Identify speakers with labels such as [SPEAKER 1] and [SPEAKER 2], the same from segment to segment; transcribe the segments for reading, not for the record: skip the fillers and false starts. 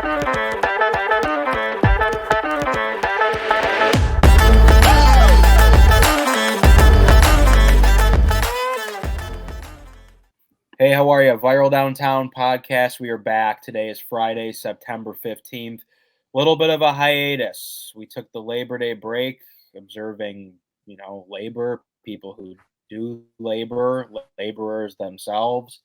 [SPEAKER 1] Hey, how are you? Viral Downtown podcast. We are back. Today is Friday, September 15th. Little bit of a hiatus. We took the Labor Day break, observing, labor, people who do labor, laborers themselves.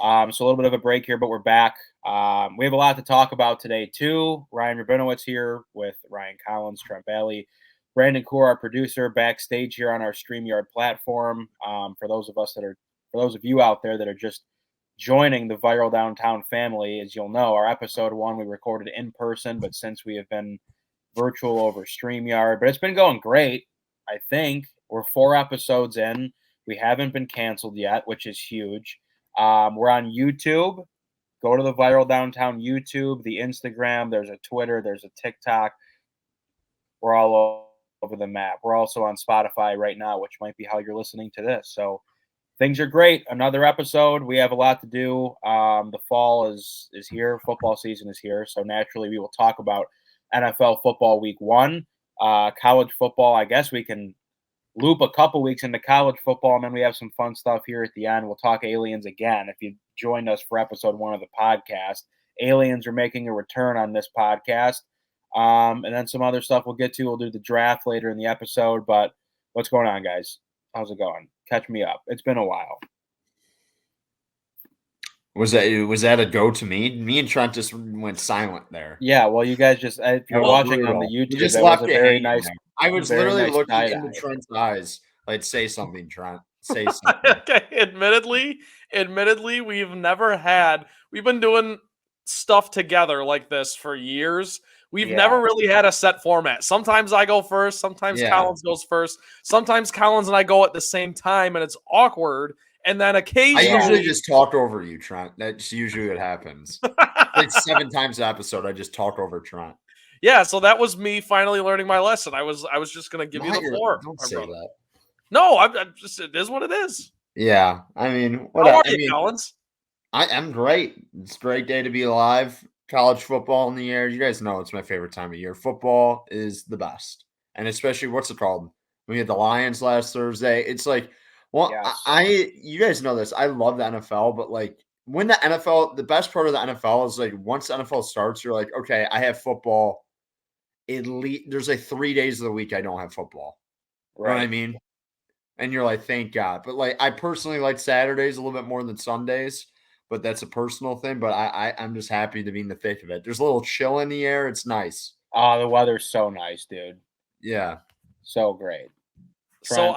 [SPEAKER 1] So a little bit of a break here, but we're back. We have a lot to talk about today, too. Ryan Rabinowitz here with Ryan Collins, Trent Bailey, Brandon Kaur, our producer, backstage here on our StreamYard platform. For those of you out there that are just joining the Viral Downtown family, as you'll know, our episode 1 we recorded in person, but since we have been virtual over StreamYard, but it's been going great. I think we're 4 episodes in. We haven't been canceled yet, which is huge. We're on YouTube. Go to the Viral Downtown YouTube, the Instagram. There's a Twitter. There's a TikTok. We're all over the map. We're also on Spotify right now, which might be how you're listening to this. So things are great. Another episode. We have a lot to do. The fall is here. Football season is here. So naturally, we will talk about NFL football week 1. College football, I guess we can loop a couple weeks into college football, and then we have some fun stuff here at the end. We'll talk aliens again. If you joined us for episode 1 of the podcast, aliens are making a return on this podcast. And then some other stuff we'll get to. We'll do the draft later in the episode. But what's going on, guys? How's it going? Catch me up. It's been a while.
[SPEAKER 2] Was that a go to me? Me and Trent just went silent there.
[SPEAKER 1] Yeah, well, you guys just if you're watching on the YouTube,
[SPEAKER 2] just
[SPEAKER 1] that
[SPEAKER 2] left
[SPEAKER 1] was a very nice.
[SPEAKER 2] I was literally looking into Trent's eyes. Like, say something, Trent. Say something.
[SPEAKER 3] Okay, admittedly, we've been doing stuff together like this for years. We've never really had a set format. Sometimes I go first. Sometimes Collins goes first. Sometimes Collins and I go at the same time, and it's awkward. And then occasionally,
[SPEAKER 2] I usually just talk over you, Trent. That's usually what happens. Like 7 times an episode, I just talk over Trent.
[SPEAKER 3] Yeah, so that was me finally learning my lesson. I was just gonna give you the floor.
[SPEAKER 2] Don't say that.
[SPEAKER 3] No, I'm just. It is what it is.
[SPEAKER 2] Yeah, I mean,
[SPEAKER 3] how are you, Collins?
[SPEAKER 2] I'm great. It's a great day to be alive. College football in the air. You guys know it's my favorite time of year. Football is the best, and especially what's it called? We had the Lions last Thursday. It's like. Well, yes. You guys know this. I love the NFL, but like when the best part of the NFL is like once the NFL starts, you're like, okay, I have football. There's like 3 days of the week I don't have football. Right. You know what I mean? And you're like, thank God. But like I personally like Saturdays a little bit more than Sundays, but that's a personal thing. But I'm just happy to be in the thick of it. There's a little chill in the air. It's nice.
[SPEAKER 1] Oh, the weather's so nice, dude.
[SPEAKER 2] Yeah.
[SPEAKER 1] So great.
[SPEAKER 3] So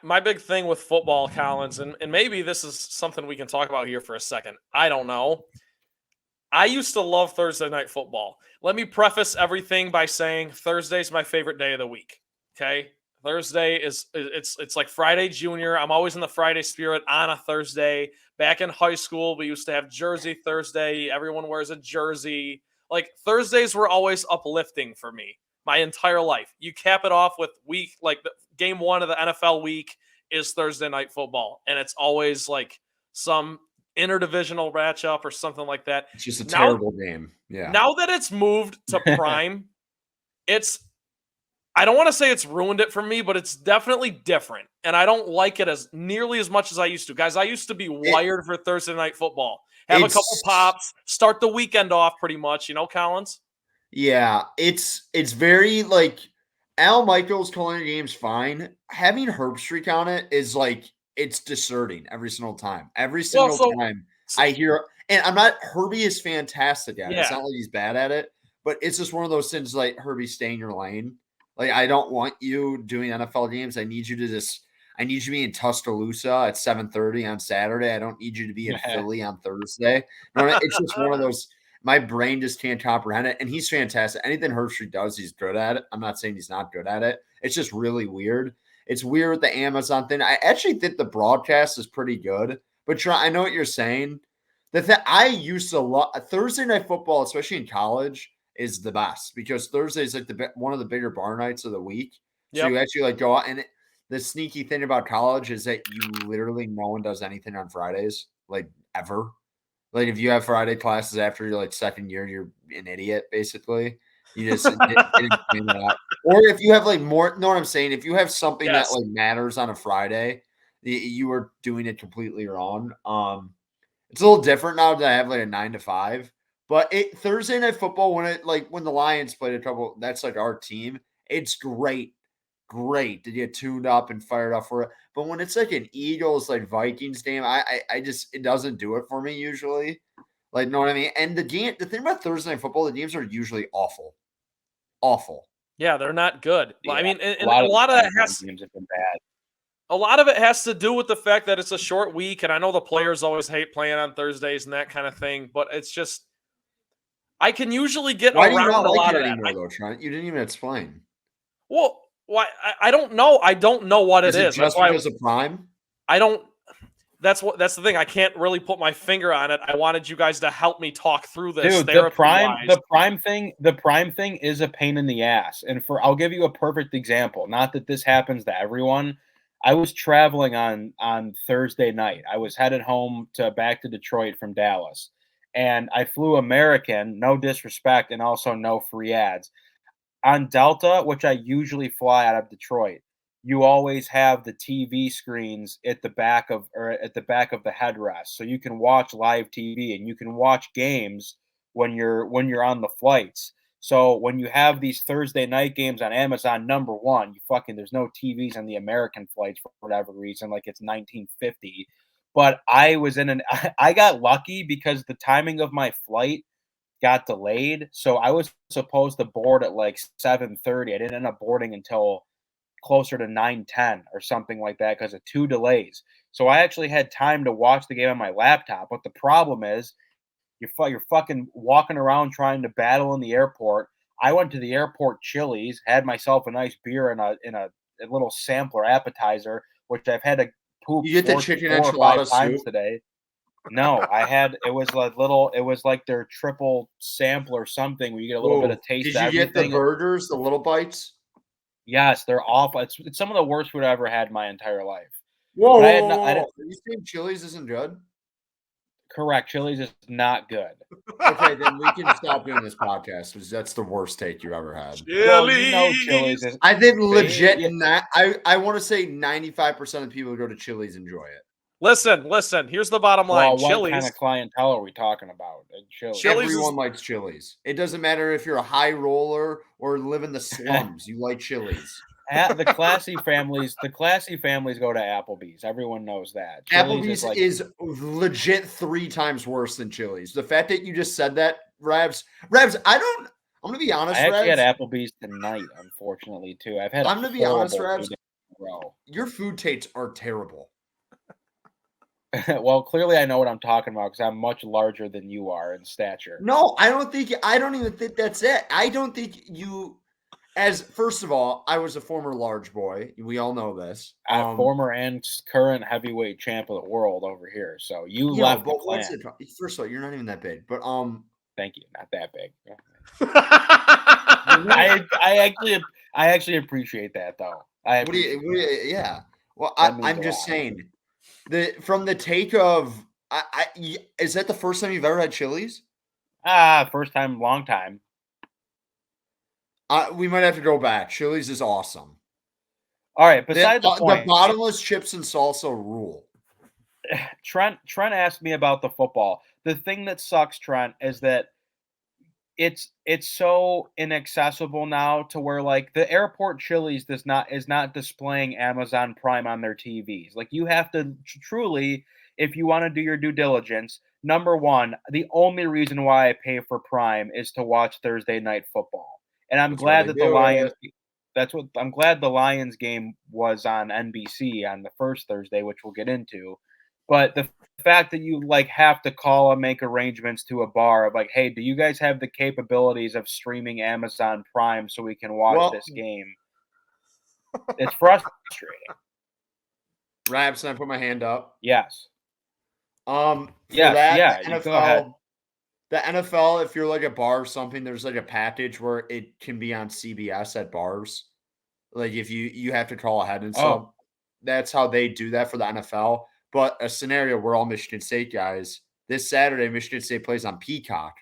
[SPEAKER 3] my big thing with football, Collins, and maybe this is something we can talk about here for a second. I don't know. I used to love Thursday night football. Let me preface everything by saying Thursday's my favorite day of the week. Okay? Thursday it's like Friday Junior. I'm always in the Friday spirit on a Thursday. Back in high school, we used to have Jersey Thursday. Everyone wears a jersey. Like Thursdays were always uplifting for me. My entire life. You cap it off with game 1 of the NFL week is Thursday night football. And it's always like some interdivisional matchup or something like that.
[SPEAKER 2] It's just a terrible game. Yeah.
[SPEAKER 3] Now that it's moved to prime, I don't want to say it's ruined it for me, but it's definitely different. And I don't like it as nearly as much as I used to. Guys, I used to be wired for Thursday night football. Have a couple pops, start the weekend off pretty much, Collins?
[SPEAKER 2] Yeah, it's very like Al Michaels calling the game's fine. Having Herbstreit on it is like it's discerning every single time. Every single time I hear, and I'm not. Herbie is fantastic at it. It's not like he's bad at it, but it's just one of those things like Herbie, stay in your lane. Like I don't want you doing NFL games. I need you to be in Tuscaloosa at 7:30 on Saturday. I don't need you to be in Philly on Thursday. It's just one of those. My brain just can't comprehend it, and he's fantastic. Anything Herbstreit does, he's good at it. I'm not saying he's not good at it. It's just really weird. It's weird with the Amazon thing. I actually think the broadcast is pretty good, but I know what you're saying. I used to love Thursday night football, especially in college, is the best because Thursday is like one of the bigger bar nights of the week. So you actually like go out, and the sneaky thing about college is that you literally no one does anything on Fridays, like ever. Like if you have Friday classes after your like second year, you're an idiot basically. You just didn't plan that out. Or if you have like more, know what I'm saying? If you have something that
[SPEAKER 3] Yes.
[SPEAKER 2] like matters on a Friday, you are doing it completely wrong. It's a little different now that I have like a 9 to 5. But Thursday night football when the Lions played a couple, that's like our team. It's great to get tuned up and fired up for it. But when it's like an Eagles like Vikings game, I just it doesn't do it for me usually. Like, know what I mean? And the thing about Thursday night football, the games are usually awful. Awful.
[SPEAKER 3] Yeah, they're not good.
[SPEAKER 1] Yeah,
[SPEAKER 3] I mean, and
[SPEAKER 1] a lot of
[SPEAKER 3] that
[SPEAKER 1] teams have been bad.
[SPEAKER 3] a lot of it has to do with the fact that it's a short week, and I know the players always hate playing on Thursdays and that kind of thing, but it's just I can usually get
[SPEAKER 2] Why do you
[SPEAKER 3] around
[SPEAKER 2] not
[SPEAKER 3] a
[SPEAKER 2] like
[SPEAKER 3] lot
[SPEAKER 2] it
[SPEAKER 3] of that.
[SPEAKER 2] anymore, though, Trent? You didn't even explain.
[SPEAKER 3] Well, why I don't know. I don't know what it is.
[SPEAKER 2] Is it just because of Prime?
[SPEAKER 3] I don't. That's the thing. I can't really put my finger on it. I wanted you guys to help me talk through this.
[SPEAKER 1] Dude, the prime thing is a pain in the ass. And I'll give you a perfect example. Not that this happens to everyone. I was traveling on Thursday night. I was headed home back to Detroit from Dallas. And I flew American, no disrespect, and also no free ads. On Delta, which I usually fly out of Detroit, you always have the TV screens at the back of the headrest, so you can watch live TV and you can watch games when you're on the flights. So when you have these Thursday night games on Amazon, number one, there's no TVs on the American flights for whatever reason, like it's 1950. But I got lucky because the timing of my flight got delayed. So I was supposed to board at like 7:30. I didn't end up boarding until closer to 9:10 or something like that because of 2 delays. So I actually had time to watch the game on my laptop. But the problem is you're fucking walking around trying to battle in the airport. I went to the airport Chili's, had myself a nice beer and a little sampler appetizer, which I've had to poop
[SPEAKER 2] You get the
[SPEAKER 1] 4
[SPEAKER 2] chicken
[SPEAKER 1] 4 or 5
[SPEAKER 2] enchilada
[SPEAKER 1] times
[SPEAKER 2] soup?
[SPEAKER 1] today. No, it was like their triple sampler something where you get a little bit of taste
[SPEAKER 2] Did
[SPEAKER 1] of
[SPEAKER 2] you get the
[SPEAKER 1] everything.
[SPEAKER 2] burgers, the little bites?
[SPEAKER 1] Yes, they're awful. It's some of the worst food I ever had in my entire life.
[SPEAKER 2] Whoa,
[SPEAKER 1] But I had
[SPEAKER 2] whoa,
[SPEAKER 1] no,
[SPEAKER 2] whoa,
[SPEAKER 1] I
[SPEAKER 2] whoa.
[SPEAKER 1] didn't,
[SPEAKER 2] Are you saying Chili's isn't good?
[SPEAKER 1] correct. Chili's is not good.
[SPEAKER 2] Okay, then we can stop doing this podcast because that's the worst take you've ever had.
[SPEAKER 1] Well, you know Chili's is.
[SPEAKER 2] I think legit.
[SPEAKER 1] Yeah.
[SPEAKER 2] I want to say 95% of the people who go to Chili's enjoy it.
[SPEAKER 3] Listen. Here's the bottom line.
[SPEAKER 1] Well, what
[SPEAKER 3] Chili's.
[SPEAKER 1] kind of clientele are we talking about? Chili's.
[SPEAKER 2] Everyone likes Chili's. It doesn't matter if you're a high roller or live in the slums. You like Chili's.
[SPEAKER 1] The classy families go to Applebee's. Everyone knows that.
[SPEAKER 2] Chili's is legit 3 times worse than Chili's. The fact that you just said that, Rabs, I'm gonna be honest.
[SPEAKER 1] I actually
[SPEAKER 2] Rabs,
[SPEAKER 1] had Applebee's tonight, unfortunately, too. I'm
[SPEAKER 2] gonna be honest,
[SPEAKER 1] Rabs.
[SPEAKER 2] Your food tastes are terrible.
[SPEAKER 1] Well, clearly I know what I'm talking about because I'm much larger than you are in stature.
[SPEAKER 2] No, I don't even think that's it. I don't think you. First of all, I was a former large boy. We all know this.
[SPEAKER 1] Former and current heavyweight champ of the world over here. So you left the clan.
[SPEAKER 2] First of all, you're not even that big. But
[SPEAKER 1] thank you. Not that big. I actually appreciate that though.
[SPEAKER 2] Yeah. Well, I'm just saying from the take of is that the first time you've ever had Chili's?
[SPEAKER 1] First time, long time.
[SPEAKER 2] We might have to go back. Chili's is awesome.
[SPEAKER 1] All right, besides the point,
[SPEAKER 2] the bottomless chips and salsa rule.
[SPEAKER 1] Trent asked me about the football. The thing that sucks, Trent, is that it's so inaccessible now to where like the airport Chili's is not displaying Amazon Prime on their TVs. Like you have to truly, if you want to do your due diligence, number one, the only reason why I pay for Prime is to watch Thursday night football. And I'm glad that the Lions. I'm glad the Lions game was on NBC on the first Thursday, which we'll get into. But the fact that you like have to call and make arrangements to a bar of like, hey, do you guys have the capabilities of streaming Amazon Prime so we can watch this game? It's frustrating.
[SPEAKER 2] Rabs, can I put my hand up?
[SPEAKER 1] Yes.
[SPEAKER 2] NFL,
[SPEAKER 1] go ahead.
[SPEAKER 2] The NFL, if you're like a bar or something, there's like a package where it can be on CBS at bars. Like if you have to call ahead and stuff. That's how they do that for the NFL. But a scenario, we're all Michigan State guys. this Saturday, Michigan State plays on Peacock.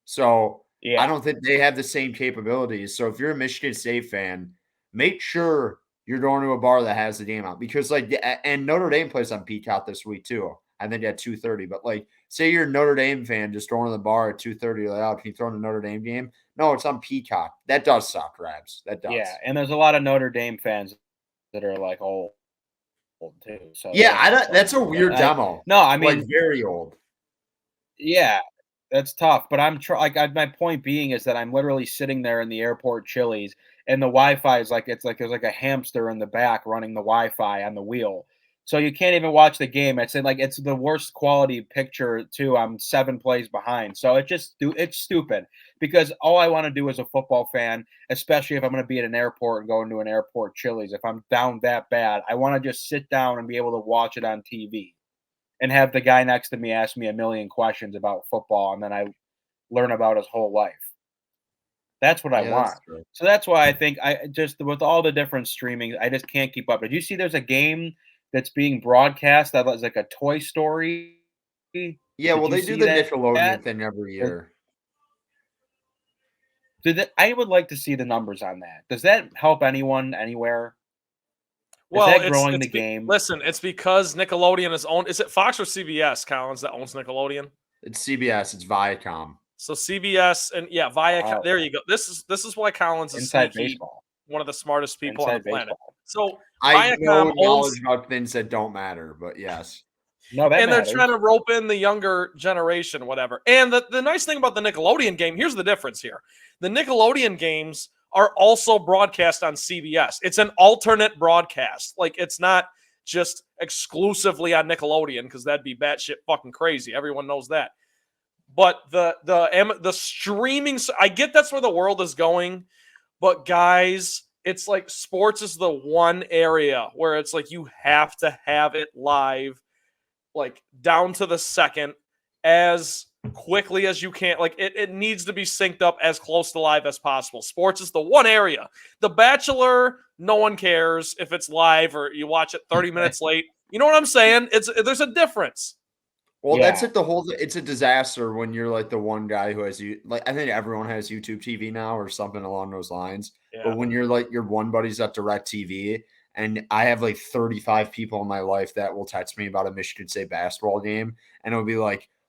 [SPEAKER 2] So I don't think they have the same capabilities. So if you're a Michigan State fan, make sure you're going to a bar that has the game out because and Notre Dame plays on Peacock this week too. I think at 2:30. But say you're a Notre Dame fan just going to the bar at 2:30, can you throw in a Notre Dame game? No, it's on Peacock. That does suck, Rabs. That does.
[SPEAKER 1] Yeah, and there's a lot of Notre Dame fans that are old too. So
[SPEAKER 2] that's a weird demo.
[SPEAKER 1] No, I mean
[SPEAKER 2] very old.
[SPEAKER 1] Yeah, that's tough. But my point being is that I'm literally sitting there in the airport Chili's, and the Wi-Fi is there's a hamster in the back running the Wi-Fi on the wheel. So you can't even watch the game. It's it's the worst quality picture too. I'm 7 plays behind. So it's stupid because all I want to do as a football fan, especially if I'm going to be at an airport and go into an airport Chili's, if I'm down that bad, I want to just sit down and be able to watch it on TV and have the guy next to me ask me a million questions about football, and then I learn about his whole life. That's what I want. So that's why I think with all the different streaming, I just can't keep up. Did you see there's a game that's being broadcast that was like a Toy Story?
[SPEAKER 2] Yeah, well, they do the Nickelodeon thing every year.
[SPEAKER 1] I would like to see the numbers on that. Does that help anyone anywhere?
[SPEAKER 3] Well,
[SPEAKER 1] is that growing the game?
[SPEAKER 3] Listen, it's because Nickelodeon is owned. Is it Fox or CBS, Collins, that owns Nickelodeon?
[SPEAKER 2] It's CBS. It's Viacom.
[SPEAKER 3] So CBS and Viacom. Oh. There you go. This is why Collins is
[SPEAKER 1] inside baseball.
[SPEAKER 3] One of the smartest people on the planet.
[SPEAKER 1] Baseball.
[SPEAKER 3] So
[SPEAKER 2] I know knowledge about things that don't matter, but yes.
[SPEAKER 1] No, that matters.
[SPEAKER 3] They're trying to rope in the younger generation, whatever. And the nice thing about the Nickelodeon game, here's the difference here. The Nickelodeon games are also broadcast on CBS. It's an alternate broadcast. It's not just exclusively on Nickelodeon because that'd be batshit fucking crazy. Everyone knows that. But the streaming, I get that's where the world is going. But guys, it's sports is the one area where it's you have to have it live, down to the second, as quickly as you can. It needs to be synced up as close to live as possible. Sports is the one area. The Bachelor, no one cares if it's live or you watch it 30 minutes late. You know what I'm saying? There's a difference.
[SPEAKER 2] Well, that's it's a disaster when you're the one guy who has I think everyone has YouTube TV now or something along those lines. Yeah. But when you're your one buddy's at DirecTV, and I have 35 people in my life that will text me about a Michigan State basketball game, and it'll be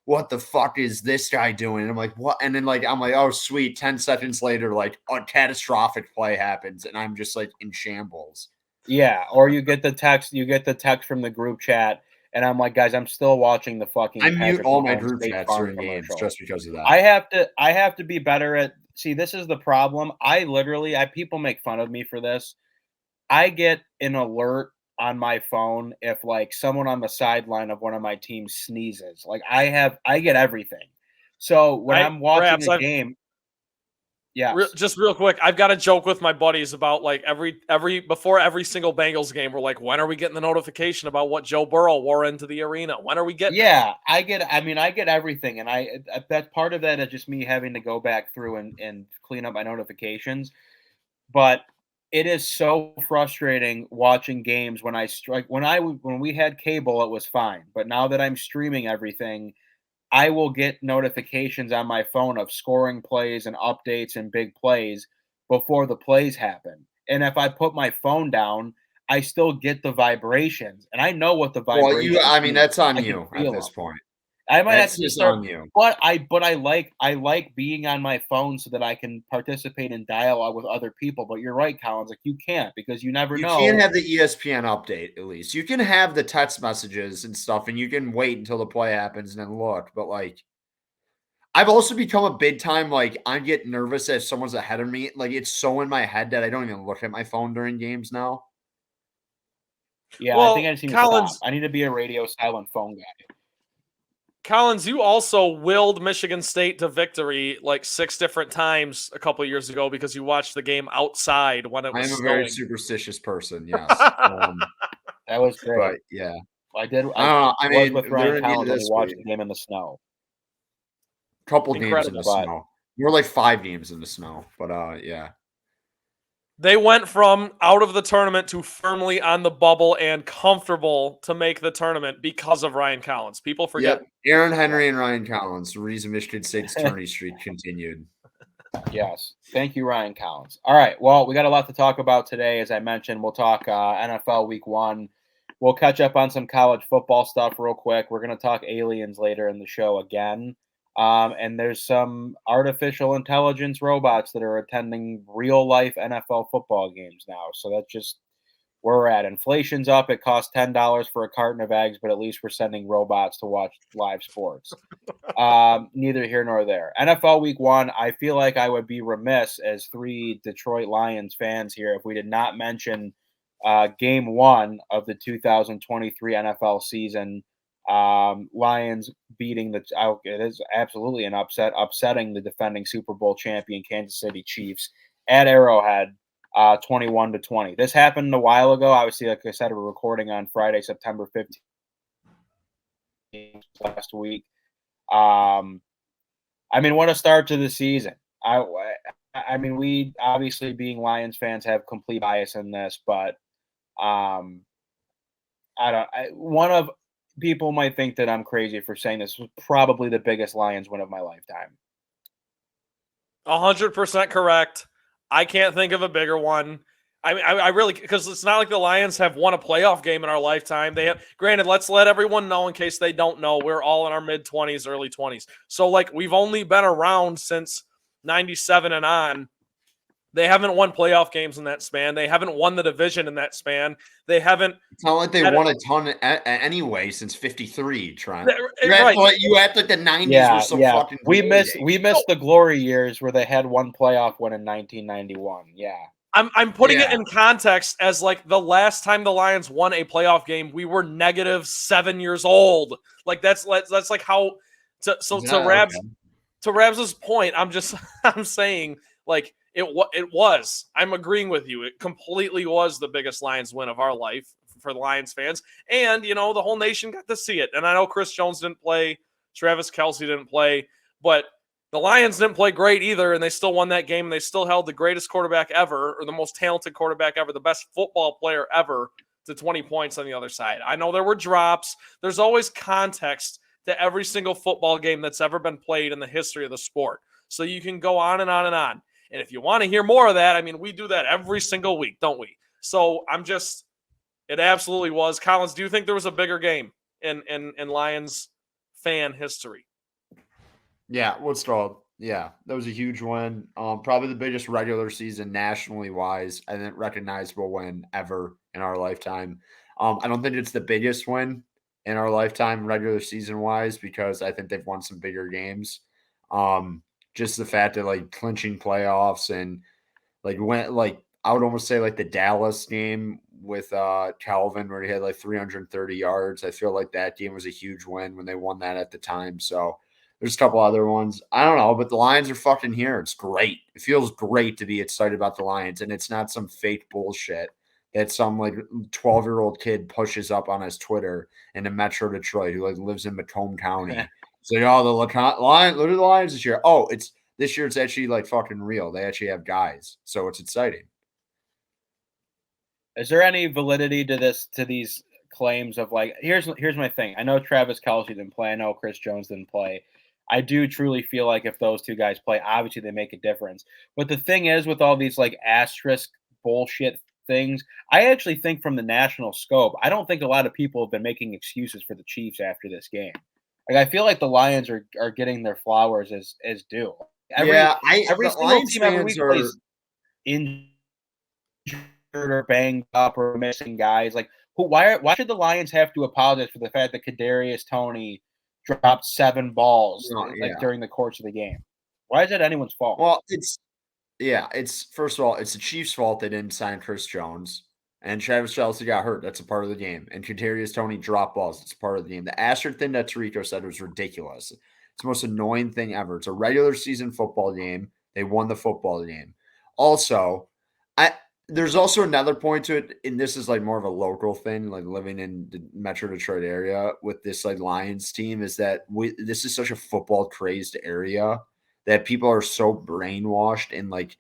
[SPEAKER 2] what the fuck is this guy doing? And I'm like, what? And then I'm like, oh, sweet. 10 seconds later, a catastrophic play happens, and I'm just in shambles.
[SPEAKER 1] Yeah. Or you get the text from the group chat, and I'm like, guys, I'm still watching the fucking.
[SPEAKER 2] I mute all my group chats during games just because of that.
[SPEAKER 1] I have to be better at. See, this is the problem. People make fun of me for this. I get an alert on my phone if someone on the sideline of one of my teams sneezes. I get everything. So when I'm watching a game,
[SPEAKER 3] just real quick, I've got a joke with my buddies about before every single Bengals game, we're when are we getting the notification about what Joe Burrow wore into the arena? When are we getting?
[SPEAKER 1] Yeah, I get everything, and that part of that is just me having to go back through and clean up my notifications, but. It is so frustrating watching games when when we had cable, it was fine. But now that I'm streaming everything, I will get notifications on my phone of scoring plays and updates and big plays before the plays happen. And if I put my phone down, I still get the vibrations, and I know what the vibrations.
[SPEAKER 2] Well, that's on you at this point.
[SPEAKER 1] I might have to start, on you. But I like being on my phone so that I can participate in dialogue with other people. But you're right, Collins. You can't because you never know.
[SPEAKER 2] You can't have the ESPN update, at least. You can have the text messages and stuff, and you can wait until the play happens and then look. But I've also become a big time I get nervous if someone's ahead of me. It's so in my head that I don't even look at my phone during games now.
[SPEAKER 1] Yeah, I think I just need to stop. I need to be a radio silent phone guy.
[SPEAKER 3] Collins, you also willed Michigan State to victory 6 different times a couple of years ago because you watched the game outside when it was snowing.
[SPEAKER 2] I'm a very superstitious person, yes.
[SPEAKER 1] That was great.
[SPEAKER 2] But, yeah.
[SPEAKER 1] I did. I was with Ryan Collins when we watched the game in the snow.
[SPEAKER 2] Couple games in the snow. More 5 games in the snow, but yeah.
[SPEAKER 3] They went from out of the tournament to firmly on the bubble and comfortable to make the tournament because of Ryan Collins. People forget.
[SPEAKER 2] Yep. Aaron Henry and Ryan Collins, the reason Michigan State's tourney streak continued.
[SPEAKER 1] Yes. Thank you, Ryan Collins. All right. Well, we got a lot to talk about today. As I mentioned, we'll talk NFL Week 1. We'll catch up on some college football stuff real quick. We're going to talk aliens later in the show again. And there's some artificial intelligence robots that are attending real-life NFL football games now. So that's just where we're at. Inflation's up. It costs $10 for a carton of eggs, but at least we're sending robots to watch live sports. Neither here nor there. NFL Week 1, I feel like I would be remiss as 3 Detroit Lions fans here if we did not mention Game 1 of the 2023 NFL season. Lions beating it is absolutely an upsetting the defending Super Bowl champion Kansas City Chiefs at Arrowhead. 21-20. This happened a while ago. Obviously, like I said, we're recording on Friday, September 15th last week. I mean, what a start to the season. I mean, we obviously being Lions fans have complete bias in this, but one of people might think that I'm crazy for saying this was probably the biggest Lions win of my lifetime.
[SPEAKER 3] 100% correct. I can't think of a bigger one. I mean, I really, because it's not like the Lions have won a playoff game in our lifetime. They have, granted, let's let everyone know in case they don't know, we're all in our mid-20s, early 20s. So, like, we've only been around since 97 and on. They haven't won playoff games in that span. They haven't won the division in that span. They haven't.
[SPEAKER 2] It's not like they won a ton anyway since '53. Trent,
[SPEAKER 3] right?
[SPEAKER 2] You act like the '90s were so fucking.
[SPEAKER 1] We missed the glory years where they had one playoff win in 1991. Yeah.
[SPEAKER 3] I'm putting it in context as like the last time the Lions won a playoff game, we were -7 years old. Like that's like how. To Rabs's point, I'm saying like. It was. I'm agreeing with you. It completely was the biggest Lions win of our life for the Lions fans. And, you know, the whole nation got to see it. And I know Chris Jones didn't play. Travis Kelce didn't play. But the Lions didn't play great either, and they still won that game. And they still held the greatest quarterback ever, or the most talented quarterback ever, the best football player ever, to 20 points on the other side. I know there were drops. There's always context to every single football game that's ever been played in the history of the sport. So you can go on and on and on. And if you want to hear more of that, I mean, we do that every single week, don't we? So it absolutely was. Collins, do you think there was a bigger game in Lions fan history?
[SPEAKER 2] Yeah, Woodstock. Yeah, that was a huge win. Probably the biggest regular season nationally wise, and recognizable win ever in our lifetime. I don't think it's the biggest win in our lifetime regular season wise because I think they've won some bigger games. Just the fact that like clinching playoffs and like I would almost say like the Dallas game with Calvin where he had like 330 yards. I feel like that game was a huge win when they won that at the time. So there's a couple other ones. I don't know, but the Lions are fucking here. It's great. It feels great to be excited about the Lions, and it's not some fake bullshit that some like 12-year-old kid pushes up on his Twitter in Metro Detroit who like lives in Macomb County. So, the Lions, look at the Lions this year. Oh, this year it's actually like fucking real. They actually have guys. So it's exciting.
[SPEAKER 1] Is there any validity to these claims of like, here's my thing. I know Travis Kelce didn't play. I know Chris Jones didn't play. I do truly feel like if those two guys play, obviously they make a difference. But the thing is with all these like asterisk bullshit things, I actually think from the national scope, I don't think a lot of people have been making excuses for the Chiefs after this game. Like I feel like the Lions are getting their flowers as due. Every single team every week plays injured or banged up or missing guys. Like why should the Lions have to apologize for the fact that Kadarius Toney dropped 7 balls during the course of the game? Why is that anyone's fault?
[SPEAKER 2] Well, it's first of all, it's the Chiefs' fault they didn't sign Chris Jones. And Travis Kelce got hurt. That's a part of the game. And Kadarius Toney dropped balls. It's a part of the game. The asterisk thing that Tirico said was ridiculous. It's the most annoying thing ever. It's a regular season football game. They won the football game. Also, there's also another point to it, and this is like more of a local thing, like living in the Metro Detroit area with this like Lions team, is that this is such a football crazed area that people are so brainwashed and like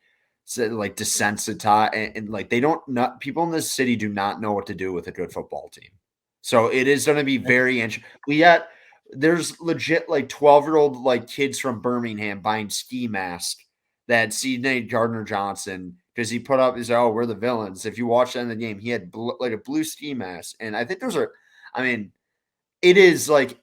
[SPEAKER 2] like desensitized, and like they don't not people in this city do not know what to do with a good football team. So it is going to be very interesting. There's legit like 12-year-old like kids from Birmingham buying ski masks that C.J. Gardner-Johnson, because he put up his, oh, we're the villains. If you watch the end of the game, he had like a blue ski mask. And I think it is like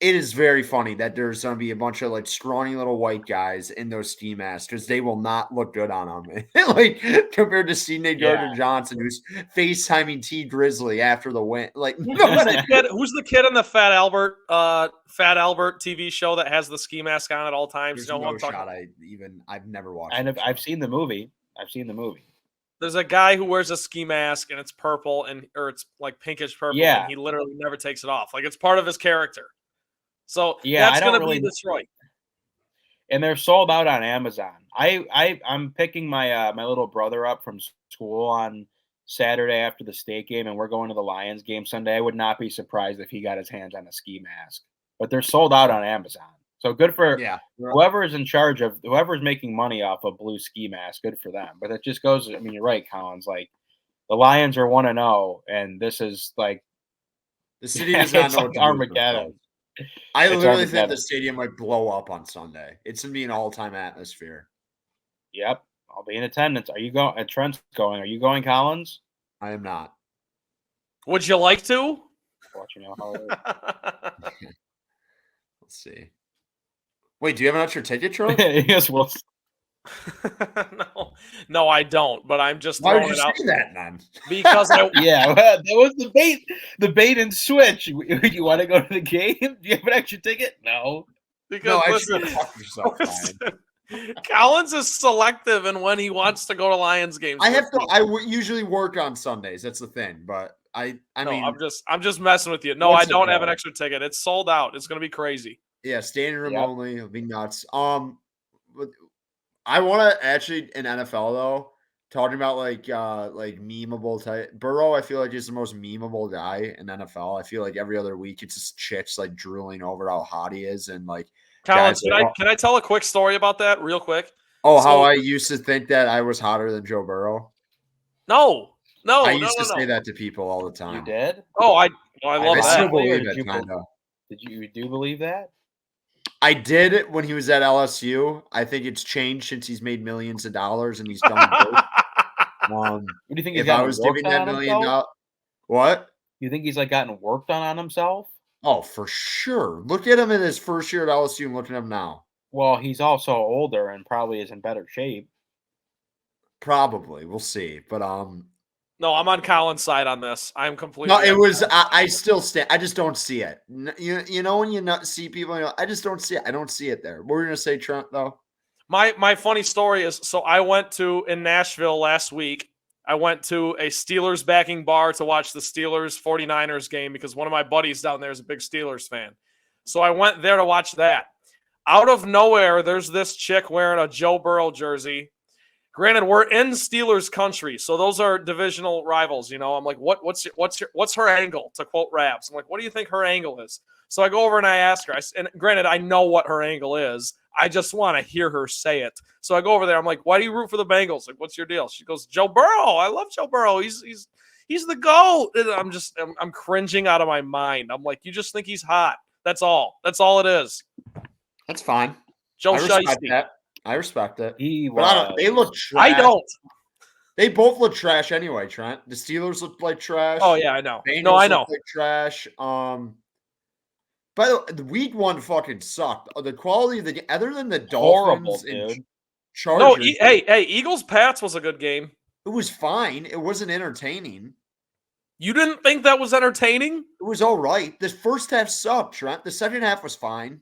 [SPEAKER 2] it is very funny that there's going to be a bunch of like scrawny little white guys in those ski masks because they will not look good on them. Like compared to C.J. Gardner-Johnson, who's FaceTiming T Grizzly after the win. Like
[SPEAKER 3] who's the kid on the Fat Albert TV show that has the ski mask on at all times?
[SPEAKER 2] There's no shot. I've never watched it.
[SPEAKER 1] I've seen the movie.
[SPEAKER 3] There's a guy who wears a ski mask and it's purple or it's like pinkish purple.
[SPEAKER 1] Yeah.
[SPEAKER 3] And he literally never takes it off. Like it's part of his character. So
[SPEAKER 1] yeah,
[SPEAKER 3] that's going to be Detroit.
[SPEAKER 1] And they're sold out on Amazon. I'm picking my my little brother up from school on Saturday after the state game, and we're going to the Lions game Sunday. I would not be surprised if he got his hands on a ski mask. But they're sold out on Amazon. So good for whoever is in charge of whoever's making money off a blue ski mask. Good for them. But it just goes. I mean, you're right, Collins. Like the Lions are 1-0, and this is like
[SPEAKER 2] the city does not know
[SPEAKER 1] like Armageddon.
[SPEAKER 2] I literally think the stadium might blow up on Sunday. It's gonna be an all-time atmosphere.
[SPEAKER 1] Yep, I'll be in attendance. Are you going? Trent's going. Are you going, Collins?
[SPEAKER 2] I am not.
[SPEAKER 3] Would you like to?
[SPEAKER 1] Watching how it is.
[SPEAKER 2] Let's see. Wait, do you have an extra ticket, Troy?
[SPEAKER 1] Yes, well.
[SPEAKER 3] No, I don't. But I'm just
[SPEAKER 2] throwing
[SPEAKER 3] it out.
[SPEAKER 2] Say that, man?
[SPEAKER 3] Because
[SPEAKER 1] well, that was the bait and switch. You want to go to the game? Do you have an extra ticket? No.
[SPEAKER 3] Because
[SPEAKER 2] listen,
[SPEAKER 3] Collins is selective in when he wants to go to Lions games.
[SPEAKER 2] I usually work on Sundays. That's the thing. But I mean,
[SPEAKER 3] I'm just messing with you. No, I don't have an extra ticket. It's sold out. It's going to be crazy.
[SPEAKER 2] Yeah, standing room only. It'll be nuts. I want to actually in NFL though, talking about like memeable type. Burrow, I feel like is the most memeable guy in NFL. I feel like every other week it's just chicks like drooling over how hot he is and like.
[SPEAKER 3] Collins, can I tell a quick story about that real quick?
[SPEAKER 2] How I used to think that I was hotter than Joe Burrow.
[SPEAKER 3] No.
[SPEAKER 2] I used to say that to people all the time.
[SPEAKER 1] You did?
[SPEAKER 3] Oh, I love that.
[SPEAKER 2] I still believe it.
[SPEAKER 1] Did you do believe that?
[SPEAKER 2] I did it when he was at LSU. I think it's changed since he's made millions of dollars and he's done good.
[SPEAKER 1] What do you think?
[SPEAKER 2] If I was giving that $1 million, what?
[SPEAKER 1] You think he's like gotten work done on himself?
[SPEAKER 2] Oh, for sure. Look at him in his first year at LSU and look at him now.
[SPEAKER 1] Well, he's also older and probably is in better shape.
[SPEAKER 2] Probably, we'll see. But
[SPEAKER 3] no, I'm on Colin's side on this. I'm completely.
[SPEAKER 2] No, it was. I still stand. I just don't see it. You know when you not see people, I just don't see it. I don't see it there. What were you gonna say, Trent? Though.
[SPEAKER 3] My funny story is, so I went in Nashville last week. I went to a Steelers backing bar to watch the Steelers 49ers game because one of my buddies down there is a big Steelers fan. So I went there to watch that. Out of nowhere, there's this chick wearing a Joe Burrow jersey. Granted, we're in Steelers country, so those are divisional rivals. I'm like, what's her angle? To quote Rabs, I'm like, what do you think her angle is? So I go over and I ask her. And granted, I know what her angle is. I just want to hear her say it. So I go over there. I'm like, why do you root for the Bengals? Like, what's your deal? She goes, Joe Burrow. I love Joe Burrow. He's the GOAT. And I'm cringing out of my mind. I'm like, you just think he's hot. That's all. That's all it is.
[SPEAKER 2] That's fine.
[SPEAKER 3] Joe Shiesty.
[SPEAKER 2] I respect it.
[SPEAKER 1] They
[SPEAKER 2] look trash.
[SPEAKER 3] I don't.
[SPEAKER 2] They both look trash anyway, Trent. The Steelers look like trash.
[SPEAKER 3] Oh, yeah, I know.
[SPEAKER 2] Bengals
[SPEAKER 3] no, I know.
[SPEAKER 2] Look like trash. By the way, the week one fucking sucked. The quality of the other than the Dolphins and Chargers.
[SPEAKER 3] No, hey, Eagles-Pats was a good game.
[SPEAKER 2] It was fine. It wasn't entertaining.
[SPEAKER 3] You didn't think that was entertaining?
[SPEAKER 2] It was all right. The first half sucked, Trent. The second half was fine.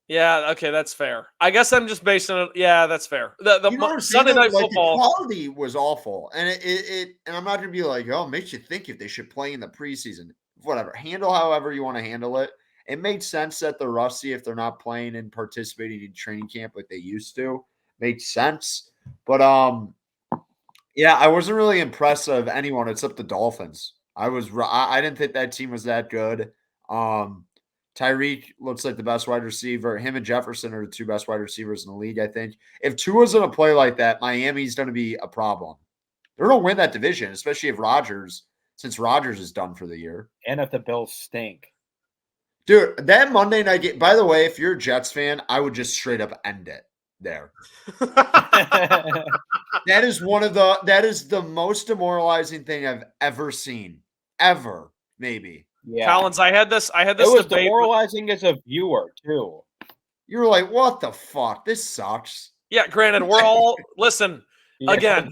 [SPEAKER 3] Yeah, okay, that's fair. I guess I'm just basing it. Yeah, that's fair. The Sunday Night Football
[SPEAKER 2] the quality was awful, and and I'm not gonna be like, oh, it makes you think if they should play in the preseason. Whatever, handle however you want to handle it. It made sense that they're rusty if they're not playing and participating in training camp like they used to. Makes sense, but yeah, I wasn't really impressed of anyone except the Dolphins. I didn't think that team was that good. Tyreek looks like the best wide receiver. Him and Jefferson are the two best wide receivers in the league, I think. If Tua's going to play like that, Miami's going to be a problem. They're going to win that division, especially if since Rodgers is done for the year.
[SPEAKER 1] And if the Bills stink.
[SPEAKER 2] Dude, that Monday night game, by the way, if you're a Jets fan, I would just straight up end it there. That is the most demoralizing thing I've ever seen. Ever, maybe.
[SPEAKER 3] Yeah. Collins, I had this
[SPEAKER 1] it was debate demoralizing as a viewer, too.
[SPEAKER 2] You were like, what the fuck? This sucks.
[SPEAKER 3] Yeah, granted, we're all listen, again,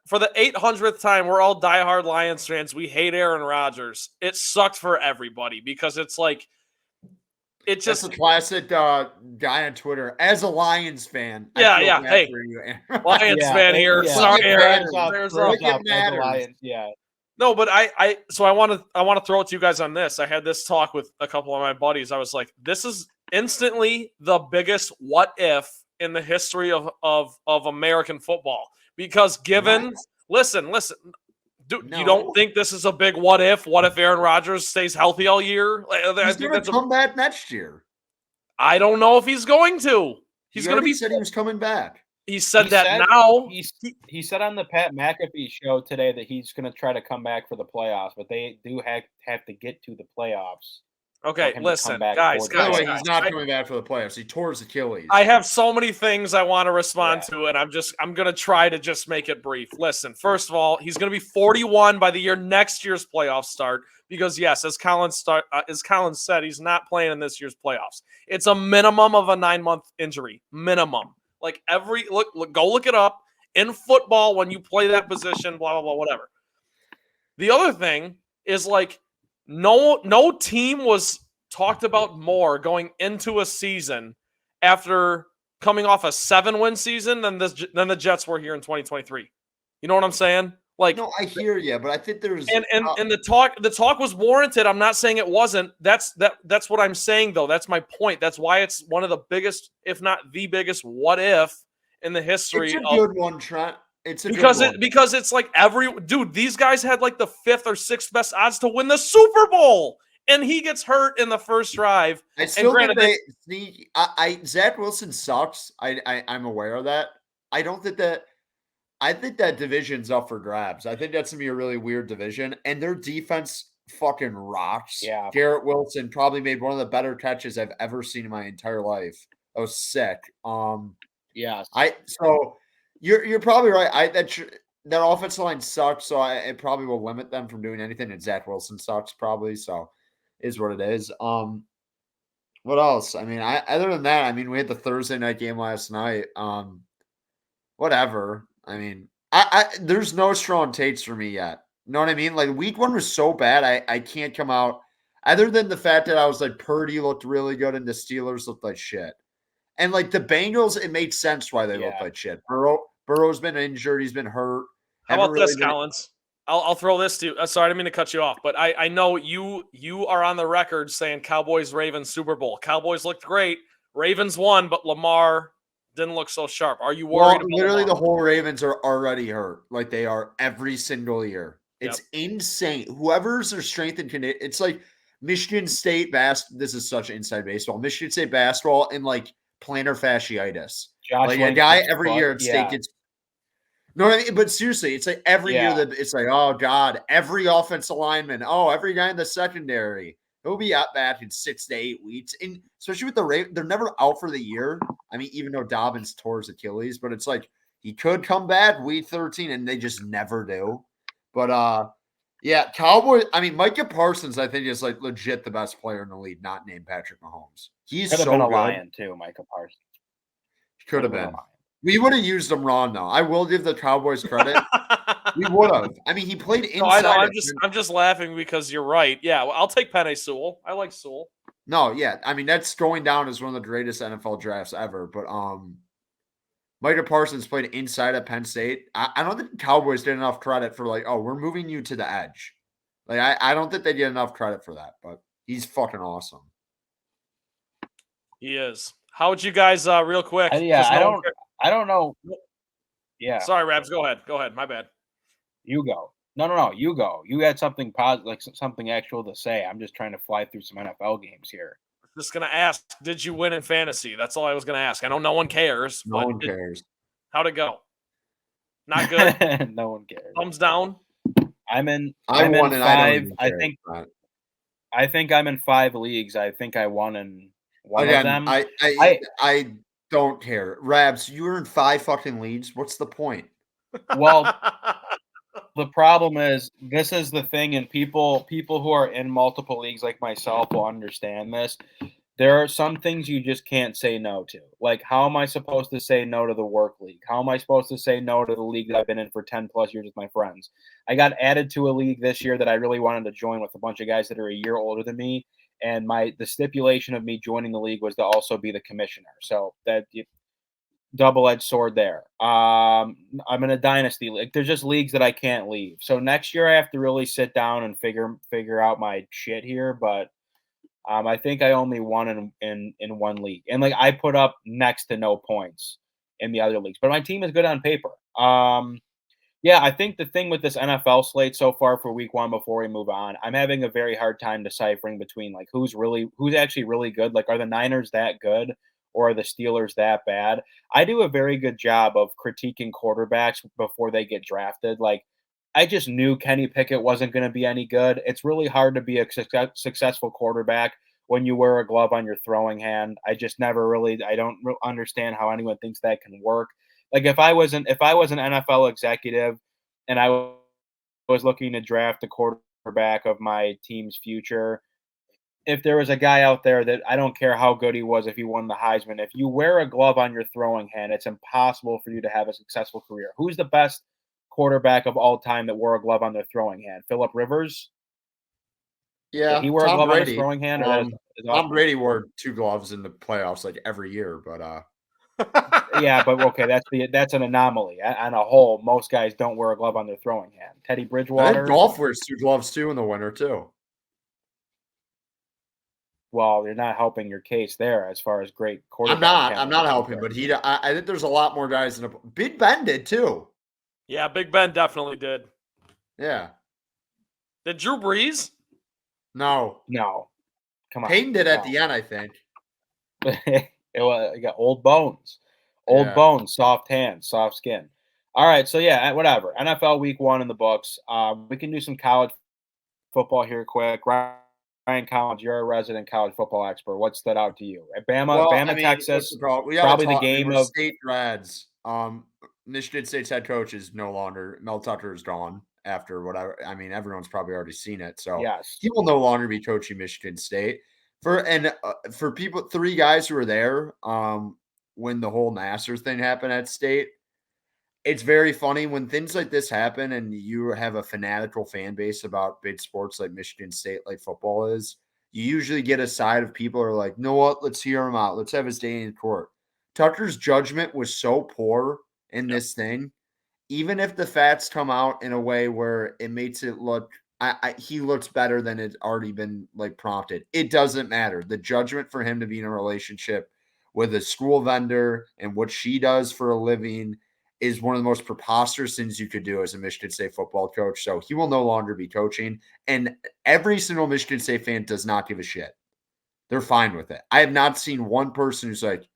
[SPEAKER 3] for the 800th time, we're all diehard Lions fans. We hate Aaron Rodgers. It sucked for everybody because it's like it just
[SPEAKER 2] That's a classic guy on Twitter. As a Lions fan,
[SPEAKER 3] yeah. Hey, Lions fan here.
[SPEAKER 2] Yeah.
[SPEAKER 3] Sorry, Aaron.
[SPEAKER 1] Yeah.
[SPEAKER 3] No, but I want to throw it to you guys on this. I had this talk with a couple of my buddies. I was like, this is instantly the biggest what if in the history of American football. Because listen, you don't think this is a big what if? What if Aaron Rodgers stays healthy all year?
[SPEAKER 2] He's going to come back next year.
[SPEAKER 3] I don't know if he's going to.
[SPEAKER 2] He's going to be. Said he was coming back.
[SPEAKER 3] He said now.
[SPEAKER 1] He said on the Pat McAfee show today that he's going to try to come back for the playoffs, but they do have to get to the playoffs.
[SPEAKER 3] Okay, listen, guys.
[SPEAKER 2] He's not coming back for the playoffs. He tore his Achilles.
[SPEAKER 3] I have so many things I want to respond to, and I'm going to try to just make it brief. Listen, first of all, he's going to be 41 by the next year's playoffs start because, yes, as Collins said, he's not playing in this year's playoffs. It's a minimum of a 9-month injury. Minimum. Like go look it up. In football, when you play that position, blah, blah, blah, whatever. The other thing is like, no team was talked about more going into a season after coming off a 7-win season than the Jets were here in 2023. You know what I'm saying? Like,
[SPEAKER 2] no, I hear you, but I think there's
[SPEAKER 3] and the talk was warranted. I'm not saying it wasn't. That's what I'm saying though. That's my point. That's why it's one of the biggest, if not the biggest, what if in the history.
[SPEAKER 2] It's a good one, Trent.
[SPEAKER 3] Because it's like these guys had like the 5th or 6th best odds to win the Super Bowl, and he gets hurt in the first drive.
[SPEAKER 2] I still think Zach Wilson sucks. I'm aware of that. I think that division's up for grabs. I think that's gonna be a really weird division, and their defense fucking rocks.
[SPEAKER 1] Yeah,
[SPEAKER 2] Garrett Wilson probably made one of the better catches I've ever seen in my entire life. I was sick. You're probably right. That offensive line sucks, so it probably will limit them from doing anything. And Zach Wilson sucks probably, so is what it is. What else? I mean, other than that, I mean, we had the Thursday night game last night. Whatever. I mean, there's no strong takes for me yet. You know what I mean? Like week 1 was so bad, I can't come out other than the fact that I was like Purdy looked really good and the Steelers looked like shit. And like the Bengals, it made sense why they look like shit. Burrow's been injured. He's been hurt.
[SPEAKER 3] How about this, Collins? I'll throw this to you. Sorry, I didn't mean to cut you off, but I know you are on the record saying Cowboys-Ravens Super Bowl. Cowboys looked great. Ravens won, but Lamar didn't look so sharp. Are you worried about
[SPEAKER 2] literally
[SPEAKER 3] Lamar?
[SPEAKER 2] The whole Ravens are already hurt like they are every single year. It's insane. Whoever's their strength and condition, it's like Michigan State this is such inside baseball. Michigan State basketball and like plantar fasciitis. Like a guy every year at state gets. No, I mean, but seriously, it's like every year that it's like, oh God, every offensive lineman, every guy in the secondary, he'll be out back in 6 to 8 weeks, and especially with the Ravens, they're never out for the year. I mean, even though Dobbins tore his Achilles, but it's like he could come back week 13, and they just never do. But Cowboys. I mean, Micah Parsons, I think is like legit the best player in the league, not named Patrick Mahomes. He's
[SPEAKER 1] could have been a Lion too, Micah Parsons.
[SPEAKER 2] Could have been. We would have used him wrong, though. I will give the Cowboys credit. We would have. I mean, he played inside.
[SPEAKER 3] No, I'm just laughing because you're right. Yeah, well, I'll take Penei Sewell. I like Sewell.
[SPEAKER 2] No, yeah. I mean, that's going down as one of the greatest NFL drafts ever. But Micah Parsons played inside at Penn State. I don't think the Cowboys did enough credit for like, we're moving you to the edge. Like, I don't think they get enough credit for that. But he's fucking awesome.
[SPEAKER 3] He is. How would you guys, real quick?
[SPEAKER 1] I don't know. Yeah.
[SPEAKER 3] Sorry, Rabs. Go ahead. My bad.
[SPEAKER 1] You go. No. You go. You had something positive, like something actual to say. I'm just trying to fly through some NFL games here.
[SPEAKER 3] Just gonna ask, did you win in fantasy? That's all I was gonna ask. I know no one cares,
[SPEAKER 2] No
[SPEAKER 3] but
[SPEAKER 2] one cares.
[SPEAKER 3] How'd it go? Not good.
[SPEAKER 1] No one cares.
[SPEAKER 3] Thumbs down.
[SPEAKER 1] I'm in
[SPEAKER 2] I won and I don't
[SPEAKER 1] 5.
[SPEAKER 2] even care.
[SPEAKER 1] I think I'm in 5 leagues. I think I won in one of them.
[SPEAKER 2] I don't care. Rabs, you were in 5 fucking leagues. What's the point?
[SPEAKER 1] Well, the problem is, this is the thing, and people who are in multiple leagues like myself will understand this. There are some things you just can't say no to. Like, how am I supposed to say no to the work league? How am I supposed to say no to the league that I've been in for 10 plus years with my friends? I got added to a league this year that I really wanted to join with a bunch of guys that are a year older than me. And the stipulation of me joining the league was to also be the commissioner. So that double-edged sword there. I'm in a dynasty league. There's just leagues that I can't leave. So next year I have to really sit down and figure out my shit here. But I think I only won in one league, and like I put up next to no points in the other leagues. But my team is good on paper. Yeah, I think the thing with this NFL slate so far for week 1, before we move on, I'm having a very hard time deciphering between like who's actually really good. Like, are the Niners that good, or are the Steelers that bad? I do a very good job of critiquing quarterbacks before they get drafted. Like, I just knew Kenny Pickett wasn't going to be any good. It's really hard to be a successful quarterback when you wear a glove on your throwing hand. I just never really, I don't understand how anyone thinks that can work. Like, if I was an NFL executive and I was looking to draft the quarterback of my team's future, if there was a guy out there that, I don't care how good he was, if he won the Heisman, if you wear a glove on your throwing hand, it's impossible for you to have a successful career. Who's the best quarterback of all time that wore a glove on their throwing hand? Phillip Rivers?
[SPEAKER 2] Yeah,
[SPEAKER 1] Did he wear a glove on his throwing hand? Or
[SPEAKER 2] Tom Brady wore 2 gloves in the playoffs like every year, but
[SPEAKER 1] yeah, but okay, that's an anomaly. On a whole, most guys don't wear a glove on their throwing hand. Teddy
[SPEAKER 2] I
[SPEAKER 1] Bridgewater.
[SPEAKER 2] think Golf wears 2 gloves too in the winter too.
[SPEAKER 1] Well, you're not helping your case there as far as great quarterback.
[SPEAKER 2] I'm not helping, but I think there's a lot more guys in Big Ben did too.
[SPEAKER 3] Yeah, Big Ben definitely did.
[SPEAKER 2] Yeah.
[SPEAKER 3] Did Drew Brees?
[SPEAKER 1] No. Come on.
[SPEAKER 2] Payton did at the end, I think.
[SPEAKER 1] You got old bones. Bones, soft hands, soft skin. All right, so yeah, whatever. NFL week 1 in the books. We can do some college football here quick. Ryan Collins, you're a resident college football expert. What stood out to you? Bama, Texas. Probably the game of
[SPEAKER 2] state grads. Michigan State's head coach is no longer. Mel Tucker is gone after whatever. I mean, everyone's probably already seen it. So
[SPEAKER 1] yes,
[SPEAKER 2] he will no longer be coaching Michigan State. For people, 3 guys who were there when the whole Nassar thing happened at State. It's very funny when things like this happen and you have a fanatical fan base about big sports like Michigan State, like football is. You usually get a side of people who are like, know what? Let's hear him out. Let's have his day in court. Tucker's judgment was so poor in this thing. Even if the facts come out in a way where it makes it look, he looks better than it's already been like prompted. It doesn't matter. The judgment for him to be in a relationship with a school vendor and what she does for a living is one of the most preposterous things you could do as a Michigan State football coach. So he will no longer be coaching. And every single Michigan State fan does not give a shit. They're fine with it. I have not seen one person who's like,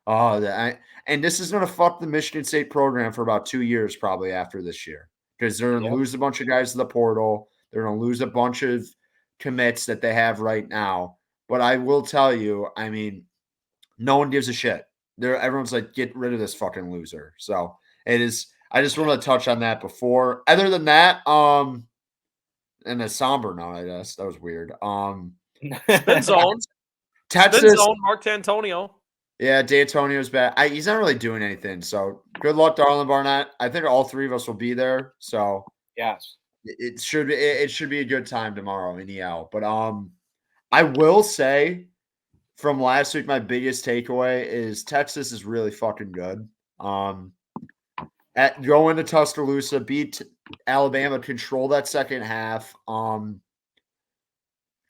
[SPEAKER 2] and this is going to fuck the Michigan State program for about 2 years probably after this year, because they're going to lose a bunch of guys to the portal. They're going to lose a bunch of commits that they have right now. But I will tell you, I mean, no one gives a shit. Everyone's like, get rid of this fucking loser. So it is. I just want to touch on that before. Other than that, and a somber note, I guess that was weird.
[SPEAKER 3] Spin zone,
[SPEAKER 2] Texas,
[SPEAKER 3] spin zone, Mark D'Antonio.
[SPEAKER 2] Yeah, D'Antonio's bad. He's not really doing anything. So good luck, Darlin Barnett. I think all 3 of us will be there. So
[SPEAKER 1] yes,
[SPEAKER 2] it should be a good time tomorrow in EL. But I will say, from last week, my biggest takeaway is Texas is really fucking good. Going to Tuscaloosa, beat Alabama, control that second half.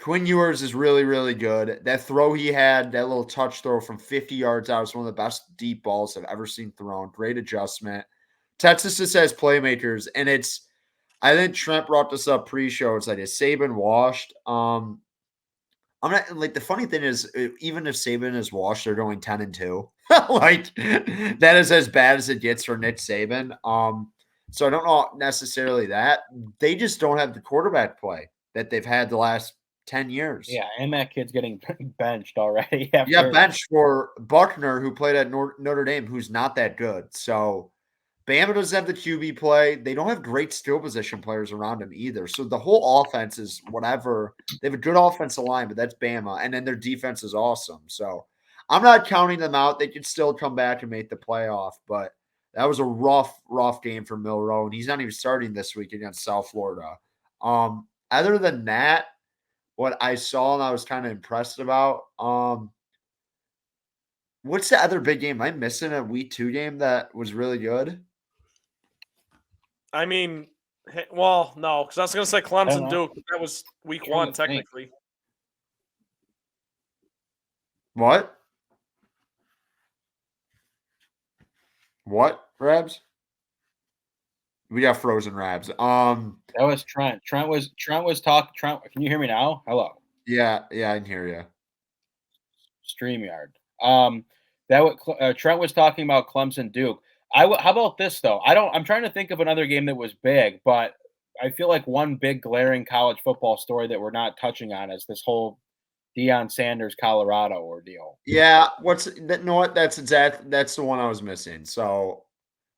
[SPEAKER 2] Quinn Ewers is really, really good. That throw he had, that little touch throw from 50 yards out, is one of the best deep balls I've ever seen thrown. Great adjustment. Texas just has playmakers, and I think Trent brought this up pre-show. It's like, is Saban washed? I'm not like the funny thing is, even if Saban is washed, they're going 10-2. Like that is as bad as it gets for Nick Saban. So I don't know necessarily that they just don't have the quarterback play that they've had the last 10 years.
[SPEAKER 1] Yeah, and that kid's getting benched already.
[SPEAKER 2] Yeah, benched for Buckner, who played at Notre Dame, who's not that good. So Bama doesn't have the QB play. They don't have great skill position players around him either. So the whole offense is whatever. They have a good offensive line, but that's Bama. And then their defense is awesome. So I'm not counting them out. They could still come back and make the playoff. But that was a rough game for Milroe. And he's not even starting this week against South Florida. Other than that, what I saw and I was kind of impressed about, what's the other big game? Am I missing a week 2 game that was really good?
[SPEAKER 3] I mean, well, no, because I was going to say Clemson Duke. That was week 1, technically.
[SPEAKER 2] What? What, Rabs? We got frozen Rabs.
[SPEAKER 1] That was Trent. Trent was talking. Trent, can you hear me now? Hello.
[SPEAKER 2] Yeah, I can hear you.
[SPEAKER 1] StreamYard. Trent was talking about Clemson Duke. How about this though? I'm trying to think of another game that was big, but I feel like one big glaring college football story that we're not touching on is this whole Deion Sanders Colorado ordeal.
[SPEAKER 2] Yeah, that's the one I was missing. So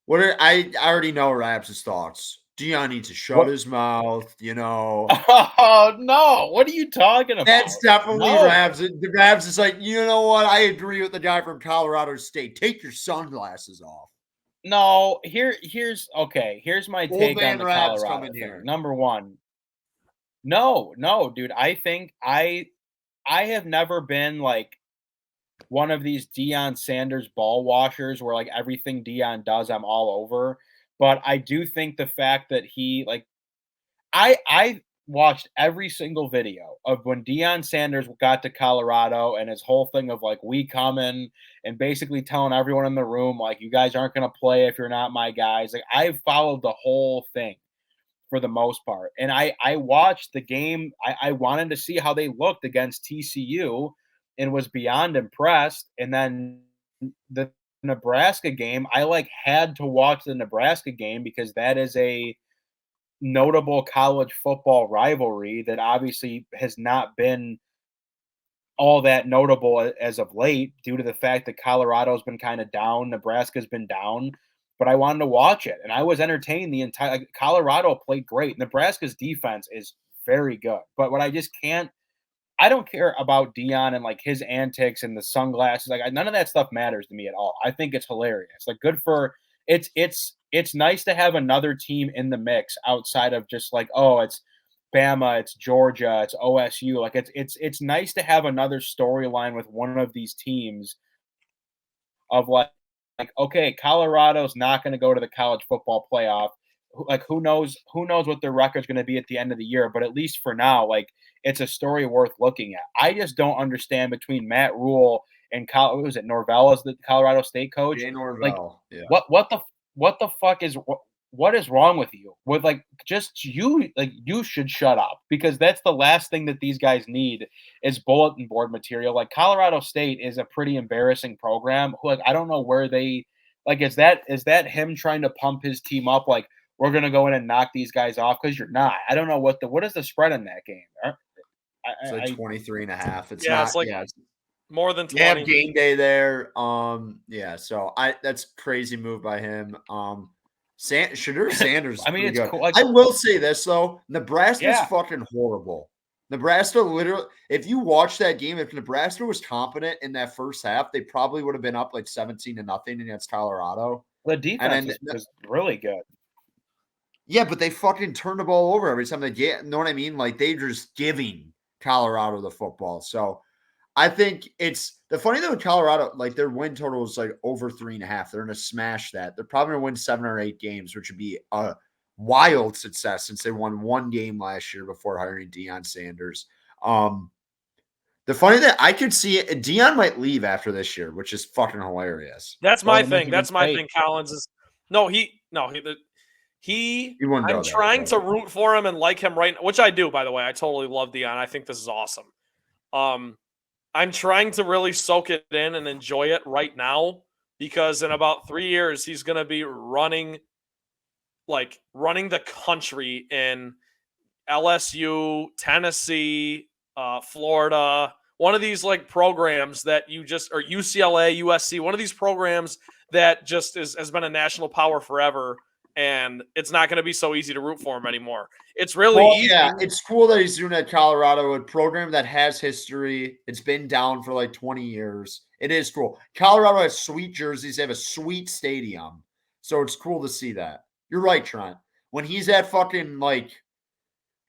[SPEAKER 2] I already know Rabs' thoughts. Deion needs to shut his mouth,
[SPEAKER 1] Oh no, what are you talking about?
[SPEAKER 2] That's definitely Rabs. The Rabs is like, you know what? I agree with the guy from Colorado State. Take your sunglasses off.
[SPEAKER 1] No, here's my take on the Colorado thing.
[SPEAKER 2] Here.
[SPEAKER 1] Number one, no, dude. I think I have never been like one of these Deion Sanders ball washers where like everything Deion does, I'm all over. But I do think the fact that he like, I watched every single video of when Deion Sanders got to Colorado and his whole thing of like, we coming and basically telling everyone in the room, like, you guys aren't going to play if you're not my guys. Like, I've followed the whole thing for the most part. And I watched the game. I wanted to see how they looked against TCU and was beyond impressed. And then the Nebraska game, I like had to watch the Nebraska game because that is a notable college football rivalry that obviously has not been all that notable as of late due to the fact that Colorado's been kind of down, Nebraska's been down, but I wanted to watch it and I was entertained the entire Colorado played great. Nebraska's defense is very good. But what I just can't I don't care about Deion and like his antics and the sunglasses. Like none of that stuff matters to me at all. I think it's hilarious. Like good for it's nice to have another team in the mix outside of just like, oh, it's Bama, it's Georgia, it's OSU. Like it's nice to have another storyline with one of these teams of like okay, Colorado's not going to go to the college football playoff. Like who knows what their record's going to be at the end of the year, but at least for now, like it's a story worth looking at. I just don't understand between Matt Rule and what was it Norvell as the Colorado State coach?
[SPEAKER 2] Jay Norvell.
[SPEAKER 1] Like,
[SPEAKER 2] yeah.
[SPEAKER 1] What the fuck is what is wrong with you? With like just you should shut up because that's the last thing that these guys need is bulletin board material. Like Colorado State is a pretty embarrassing program. Like I don't know where they like is that him trying to pump his team up like we're gonna go in and knock these guys off because you're not. I don't know what is the spread in that game.
[SPEAKER 2] It's like 23.5. It's
[SPEAKER 3] yeah,
[SPEAKER 2] not.
[SPEAKER 3] It's like
[SPEAKER 2] yeah,
[SPEAKER 3] more than 20.
[SPEAKER 2] They have game day there. Yeah. So that's crazy move by him. Shadur Sanders.
[SPEAKER 1] I mean, it's
[SPEAKER 2] good.
[SPEAKER 1] cool. Like,
[SPEAKER 2] I will say this though, Nebraska's fucking horrible. Nebraska literally. If you watch that game, if Nebraska was competent in that first half, they probably would have been up like 17-0 against Colorado.
[SPEAKER 1] The defense was really good.
[SPEAKER 2] Yeah, but they fucking turn the ball over every time they get. You know what I mean? Like they're just giving Colorado the football. So I think it's the funny thing with Colorado, like their win total is like over 3.5. They're going to smash that. They're probably going to win 7 or 8 games, which would be a wild success since they won 1 game last year before hiring Deion Sanders. The funny thing, I could see it. Deion might leave after this year, which is fucking hilarious.
[SPEAKER 3] That's my thing. That's my thing. Collins is I'm trying to root for him and like him right now, which I do, by the way. I totally love Deion. I think this is awesome. I'm trying to really soak it in and enjoy it right now because in about 3 years, he's going to be running the country in LSU, Tennessee, Florida, one of these like programs that or UCLA, USC, one of these programs that just has been a national power forever. And it's not going to be so easy to root for him anymore. It's really easy.
[SPEAKER 2] Yeah, it's cool that he's doing it at Colorado, a program that has history. It's been down for like 20 years. It is cool. Colorado has sweet jerseys. They have a sweet stadium. So it's cool to see that. You're right, Trent. When he's at fucking like,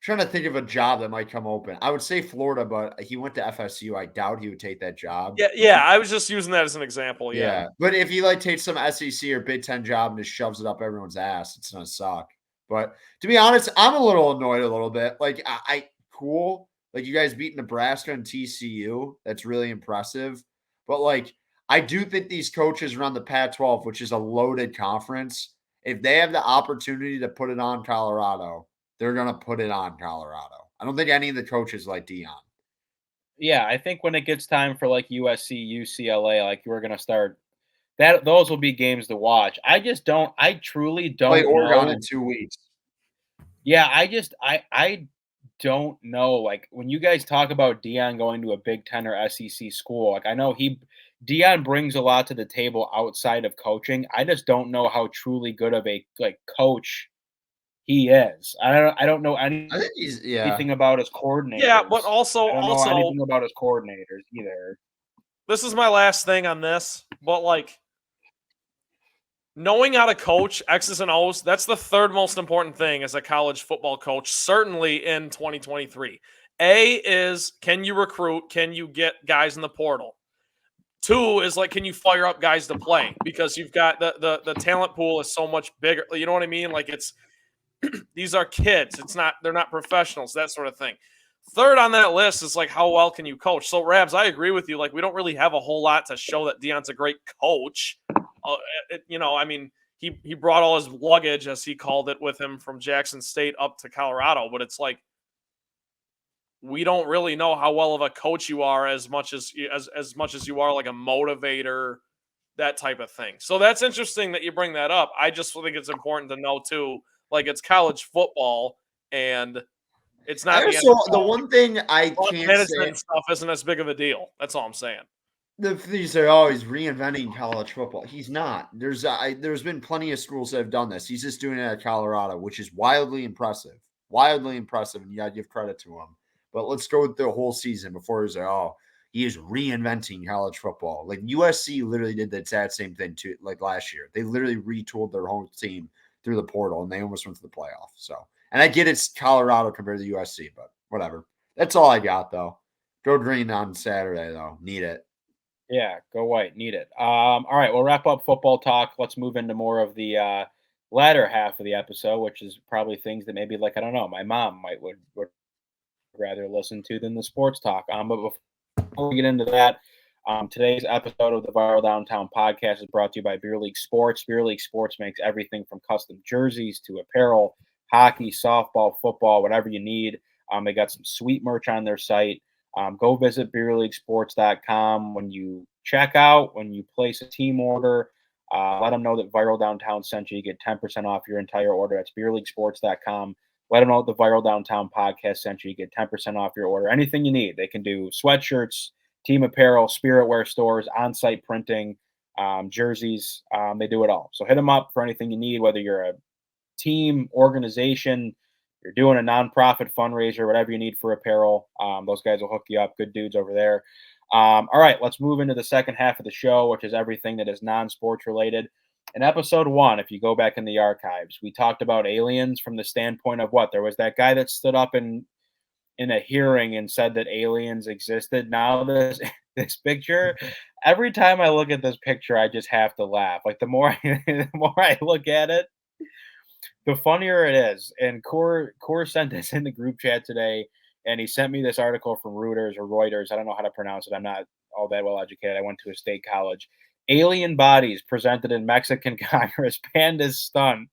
[SPEAKER 2] trying to think of a job that might come open. I would say Florida, but he went to FSU. I doubt he would take that job.
[SPEAKER 3] Yeah. I was just using that as an example. Yeah.
[SPEAKER 2] But if he like takes some SEC or Big Ten job and just shoves it up everyone's ass, it's gonna suck. But to be honest, I'm a little annoyed a little bit. Like I cool. Like you guys beat Nebraska and TCU. That's really impressive. But like I do think these coaches around the Pac-12, which is a loaded conference, if they have the opportunity to put it on Colorado, they're going to put it on Colorado. I don't think any of the coaches like Deion.
[SPEAKER 1] Yeah, I think when it gets time for like USC, UCLA, like we're going to start that. Those will be games to watch. I truly don't
[SPEAKER 2] play Oregon
[SPEAKER 1] know.
[SPEAKER 2] in 2 weeks.
[SPEAKER 1] Yeah, I don't know. Like when you guys talk about Deion going to a Big Ten or SEC school, like I know Deion brings a lot to the table outside of coaching. I just don't know how truly good of a coach he is. I don't know anything about his coordinators.
[SPEAKER 3] Yeah, but also
[SPEAKER 1] I don't know anything about his coordinators either.
[SPEAKER 3] This is my last thing on this, but like knowing how to coach X's and O's, that's the third most important thing as a college football coach, certainly in 2023. A is, can you recruit? Can you get guys in the portal? 2 is like, can you fire up guys to play? Because you've got the talent pool is so much bigger. You know what I mean? Like these are kids. They're not professionals, that sort of thing. Third on that list is like, how well can you coach? So Rabs, I agree with you. Like we don't really have a whole lot to show that Deion's a great coach. I mean, he brought all his luggage, as he called it, with him from Jackson State up to Colorado. But it's like, we don't really know how well of a coach you are as much as you are like a motivator, that type of thing. So that's interesting that you bring that up. I just think it's important to know too, like it's college football and it's not
[SPEAKER 2] the one thing I can't say
[SPEAKER 3] stuff isn't as big of a deal. That's all I'm saying.
[SPEAKER 2] These are always reinventing college football. He's not. There's been plenty of schools that have done this. He's just doing it at Colorado, which is wildly impressive. Wildly impressive, and you got to give credit to him. But let's go with the whole season before he's like, he is reinventing college football. Like USC literally did the exact same thing too, like last year. They literally retooled their whole team through the portal, and they almost went to the playoff. So, and I get it's Colorado compared to USC, but whatever. That's all I got, though. Go green on Saturday, though. Need it.
[SPEAKER 1] Yeah, go white. Need it. All right, we'll wrap up football talk. Let's move into more of the latter half of the episode, which is probably things that maybe, like, I don't know, my mom would rather listen to than the sports talk. But before we get into that, today's episode of the Viral Downtown podcast is brought to you by Beer League Sports. Beer League Sports makes everything from custom jerseys to apparel, hockey, softball, football, whatever you need. They got some sweet merch on their site. Go visit beerleaguesports.com. When you check out, when you place a team order, let them know that Viral Downtown sent you. You get 10% off your entire order. That's beerleaguesports.com. Let them know the Viral Downtown podcast sent you. You get 10% off your order. Anything you need. They can do sweatshirts, team apparel, spirit wear stores, on-site printing, jerseys. They do it all. So hit them up for anything you need, whether you're a team, organization, you're doing a nonprofit fundraiser, whatever you need for apparel. Those guys will hook you up. Good dudes over there. All right, let's move into the second half of the show, which is everything that is non-sports related. In episode 1, if you go back in the archives, we talked about aliens from the standpoint of what? There was that guy that stood up in a hearing and said that aliens existed. Now this picture, every time I look at this picture, I just have to laugh. Like the more I look at it, the funnier it is. And Core sent this in the group chat today, and he sent me this article from Reuters or Reuters. I don't know how to pronounce it. I'm not all that well educated. I went to a state college. Alien bodies presented in Mexican Congress. Pandas stunned.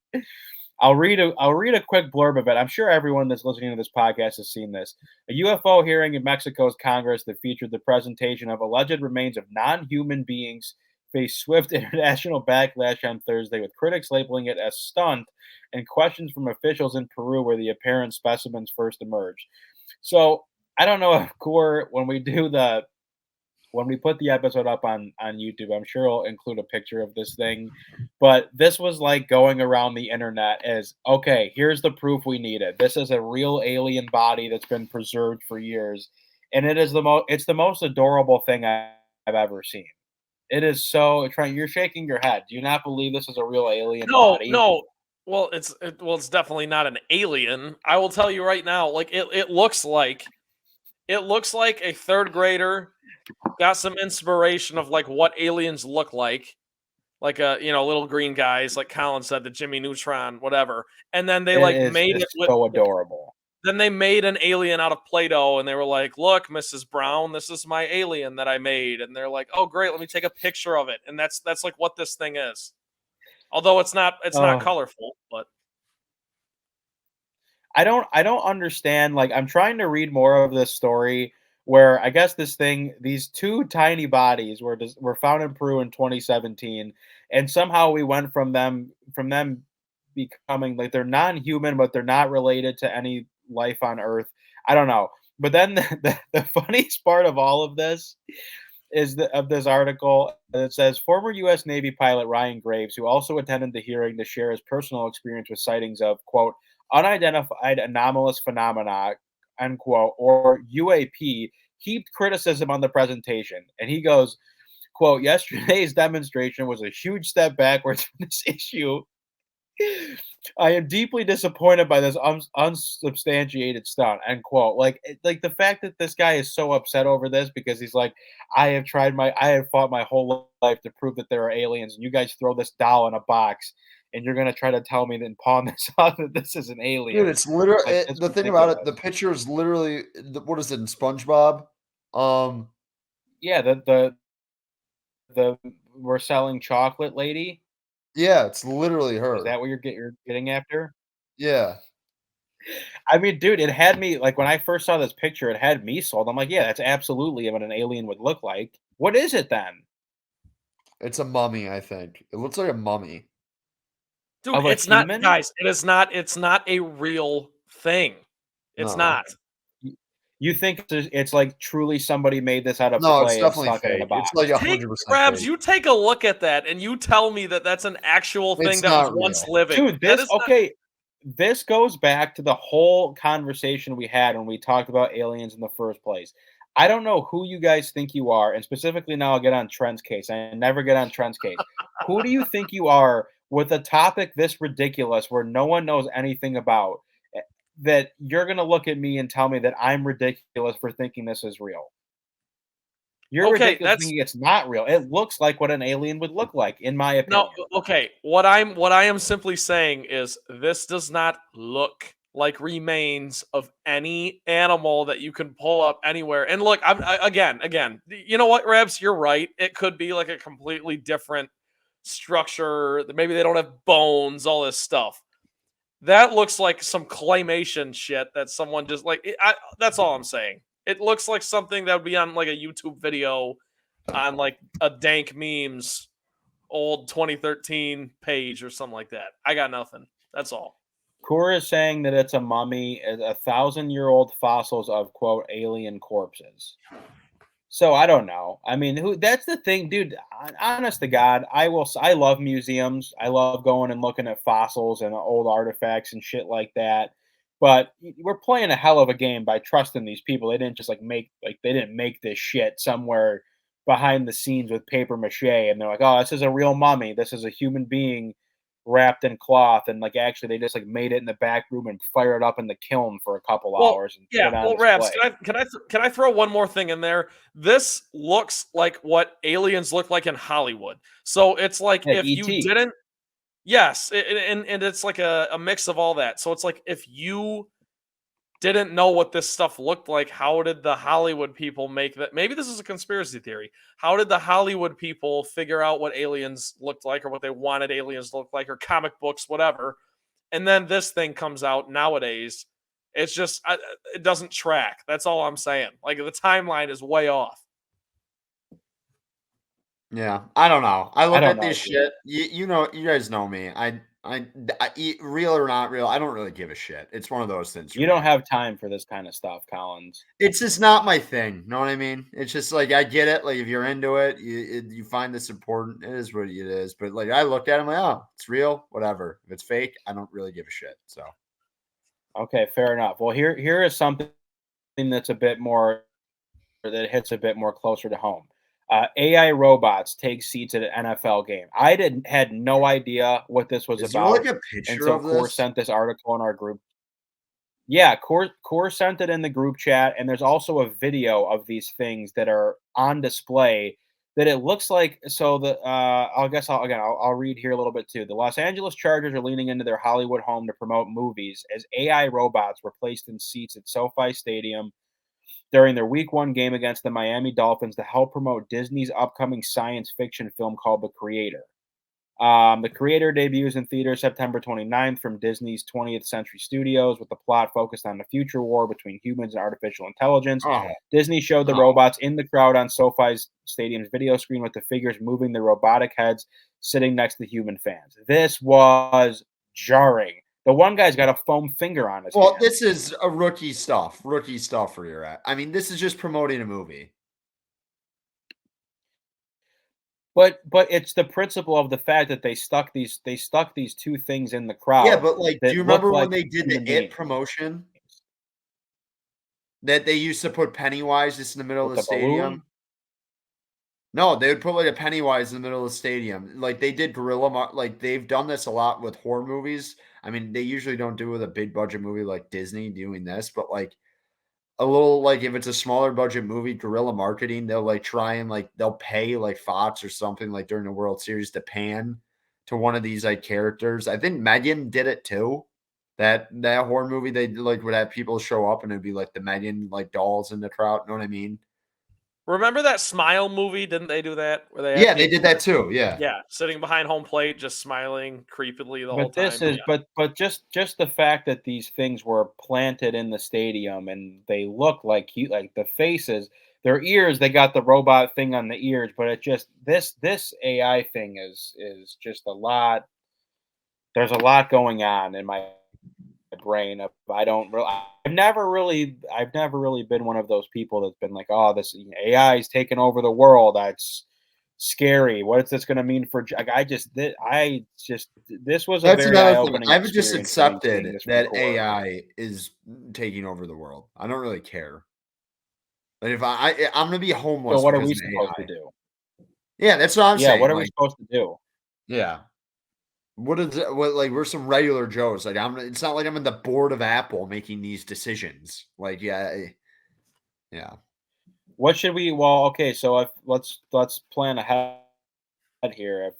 [SPEAKER 1] I'll read a quick blurb of it. I'm sure everyone that's listening to this podcast has seen this. A UFO hearing in Mexico's Congress that featured the presentation of alleged remains of non-human beings faced swift international backlash on Thursday, with critics labeling it a stunt and questions from officials in Peru where the apparent specimens first emerged. So I don't know if Core, when we put the episode up on YouTube, I'm sure I'll include a picture of this thing. But this was like going around the internet as, okay, here's the proof we needed. This is a real alien body that's been preserved for years, and it's the most adorable thing I've ever seen. It is so. Trent, you're shaking your head. Do you not believe this is a real alien body?
[SPEAKER 3] No. Well, it's definitely not an alien. I will tell you right now. Like it looks like a third grader got some inspiration of like what aliens look like a little green guys, like Colin said, the Jimmy Neutron, whatever. And then they made it with
[SPEAKER 1] so adorable.
[SPEAKER 3] Then they made an alien out of Play-Doh, and they were like, "Look, Mrs. Brown, this is my alien that I made." And they're like, "Oh, great, let me take a picture of it." And that's like what this thing is. Although it's not colorful, but
[SPEAKER 1] I don't understand. Like, I'm trying to read more of this story where I guess these two tiny bodies were found in Peru in 2017, and somehow we went from them becoming like they're non-human, but they're not related to any life on Earth. I don't know. But then the funniest part of all of this is of this article that says former U.S. Navy pilot Ryan Graves, who also attended the hearing to share his personal experience with sightings of, quote, unidentified anomalous phenomena, unquote, or UAP, heaped criticism on the presentation. And he goes, quote, yesterday's demonstration was a huge step backwards from this issue. I am deeply disappointed by this unsubstantiated stunt, end quote. Like the fact that this guy is so upset over this because he's like, I have fought my whole life to prove that there are aliens, and you guys throw this doll in a box, and you're gonna try to tell me and pawn this off that this is an alien.
[SPEAKER 2] Dude, it's literally
[SPEAKER 1] Like,
[SPEAKER 2] the thing about it. The picture is literally what is it in SpongeBob?
[SPEAKER 1] Yeah, the we're selling chocolate lady.
[SPEAKER 2] Yeah, it's literally her.
[SPEAKER 1] Is that what you're getting after?
[SPEAKER 2] Yeah.
[SPEAKER 1] I mean, dude, it had me like when I first saw this picture, it had me sold. I'm like, yeah, that's absolutely what an alien would look like. What is it then?
[SPEAKER 2] It's a mummy, I think. It looks like a mummy.
[SPEAKER 3] Dude,
[SPEAKER 1] Of a
[SPEAKER 3] it's not,
[SPEAKER 1] human?
[SPEAKER 3] guys. It's not a real thing. It's
[SPEAKER 2] No.
[SPEAKER 3] not.
[SPEAKER 1] You think it's like truly somebody made this out of
[SPEAKER 2] No, it's
[SPEAKER 1] clay and
[SPEAKER 2] definitely
[SPEAKER 1] stuck it in a
[SPEAKER 2] fake.
[SPEAKER 1] box?
[SPEAKER 2] It's like
[SPEAKER 3] Take
[SPEAKER 2] 100%
[SPEAKER 3] Krabs,
[SPEAKER 2] fake.
[SPEAKER 3] you take a look at that and you tell me that that's an actual thing
[SPEAKER 2] It's
[SPEAKER 3] that was
[SPEAKER 2] not
[SPEAKER 3] once
[SPEAKER 2] real.
[SPEAKER 3] living.
[SPEAKER 1] Dude,
[SPEAKER 3] That is not-
[SPEAKER 1] okay. This goes back to the whole conversation we had when we talked about aliens in the first place. I don't know who you guys think you are, and specifically now I'll get on Trent's case. I never get on Trent's case. Who do you think you are with a topic this ridiculous where no one knows anything about, that you're going to look at me and tell me that I'm ridiculous for thinking this is real? You're
[SPEAKER 3] Okay,
[SPEAKER 1] ridiculous thinking it's not real. It looks like what an alien would look like, in my opinion.
[SPEAKER 3] No, okay. What I am simply saying is this does not look like remains of any animal that you can pull up anywhere. And look, again, you know what, Rebs, you're right. It could be like a completely different structure. Maybe they don't have bones, all this stuff. That looks like some claymation shit that someone just like. That's all I'm saying. It looks like something that would be on like a YouTube video on like a dank memes old 2013 page or something like that. I got nothing. That's all.
[SPEAKER 1] Kura is saying that it's a mummy, 1,000-year-old fossils of, quote, alien corpses. So I don't know. I mean, that's the thing, dude. Honest to God, I love museums. I love going and looking at fossils and old artifacts and shit like that. But we're playing a hell of a game by trusting these people. They didn't just they didn't make this shit somewhere behind the scenes with paper mache, and they're like, oh, this is a real mummy. This is a human being wrapped in cloth, and like actually they just like made it in the back room and fire it up in the kiln for a couple hours and
[SPEAKER 3] yeah,
[SPEAKER 1] put it on
[SPEAKER 3] well,
[SPEAKER 1] display.
[SPEAKER 3] Rabs, can I throw one more thing in there? This looks like what aliens look like in Hollywood. So it's like if you didn't, yes, and it's like a mix of all that. So it's like if you didn't know what this stuff looked like, how did the Hollywood people make that? Maybe this is a conspiracy theory. How did the Hollywood people figure out what aliens looked like or what they wanted aliens to look like or comic books, whatever? and then this thing comes out nowadays. It's just it doesn't track. That's all I'm saying. Like the timeline is way off.
[SPEAKER 2] Yeah, I don't know. I look at this
[SPEAKER 1] dude.
[SPEAKER 2] shit. You know, you guys know me. I real or not real, I don't really give a shit. It's one of those things.
[SPEAKER 1] You don't have time for this kind of stuff, Collins.
[SPEAKER 2] It's just not my thing. Know what I mean? It's just like I get it. Like if you're into it, you find this important. It is what it is. But like I look at it, I'm like, oh, it's real. Whatever. If it's fake, I don't really give a shit. So
[SPEAKER 1] Okay, fair enough. Well, here is something that's a bit more that hits a bit more closer to home. AI robots take seats at an NFL game. I had no idea what this was
[SPEAKER 2] is there
[SPEAKER 1] about
[SPEAKER 2] like a picture
[SPEAKER 1] until
[SPEAKER 2] of
[SPEAKER 1] Core
[SPEAKER 2] this?
[SPEAKER 1] sent this article in our group. Yeah, Core sent it in the group chat, and there's also a video of these things that are on display. That it looks like. So I'll read here a little bit too. The Los Angeles Chargers are leaning into their Hollywood home to promote movies as AI robots were placed in seats at SoFi Stadium during their Week 1 game against the Miami Dolphins to help promote Disney's upcoming science fiction film called The Creator. The Creator debuts in theaters September 29th from Disney's 20th Century Studios with the plot focused on the future war between humans and artificial intelligence.
[SPEAKER 2] Oh,
[SPEAKER 1] Disney showed the robots in the crowd on SoFi Stadium's video screen with the figures moving their robotic heads sitting next to human fans. This was jarring. The one guy's got a foam finger on his hand.
[SPEAKER 2] this is a rookie stuff where you're at. I mean, this is just promoting a movie.
[SPEAKER 1] But it's the principle of the fact that they stuck these two things in the crowd.
[SPEAKER 2] Yeah, but like, do you remember when they did the
[SPEAKER 1] human
[SPEAKER 2] It promotion? That they used to put Pennywise just in the middle of the stadium?
[SPEAKER 1] balloon?
[SPEAKER 2] No, they would put like a Pennywise in the middle of the stadium. Like they did like they've done this a lot with horror movies. I mean, they usually don't do it with a big budget movie like Disney doing this, but like a little like if it's a smaller budget movie, guerrilla marketing, they'll like try and like they'll pay like Fox or something like during the World Series to pan to one of these like characters. I think Megan did it too. That horror movie, they like would have people show up and it'd be like the Megan like dolls in the crowd. You know what I mean?
[SPEAKER 3] Remember that Smile movie? Didn't they do that? Where they
[SPEAKER 2] Yeah, they did that too. Yeah.
[SPEAKER 3] Yeah, sitting behind home plate, just smiling creepily the whole
[SPEAKER 1] But
[SPEAKER 3] time.
[SPEAKER 1] this is but just the fact that these things were planted in the stadium and they look like the faces, their ears, they got the robot thing on the ears, but it just this AI thing is just a lot. There's a lot going on in my brain. I've never really been one of those people that's been like, oh, this AI is taking over the world. That's scary. What is this going to mean for? This was
[SPEAKER 2] That's
[SPEAKER 1] a very
[SPEAKER 2] another thing.
[SPEAKER 1] eye-opening.
[SPEAKER 2] I've just
[SPEAKER 1] experience for me seeing
[SPEAKER 2] accepted
[SPEAKER 1] this from
[SPEAKER 2] that
[SPEAKER 1] Core.
[SPEAKER 2] AI is taking over the world. I don't really care. But if I'm gonna be homeless.
[SPEAKER 1] So what are we
[SPEAKER 2] because of
[SPEAKER 1] supposed
[SPEAKER 2] AI.
[SPEAKER 1] to do?
[SPEAKER 2] Yeah, that's what I'm
[SPEAKER 1] Yeah,
[SPEAKER 2] saying.
[SPEAKER 1] what are we
[SPEAKER 2] like,
[SPEAKER 1] supposed to do?
[SPEAKER 2] yeah. What is it? What like we're some regular Joes. Like it's not like I'm in the board of Apple making these decisions. Like, yeah.
[SPEAKER 1] What should we? Well, okay, so let's plan ahead here.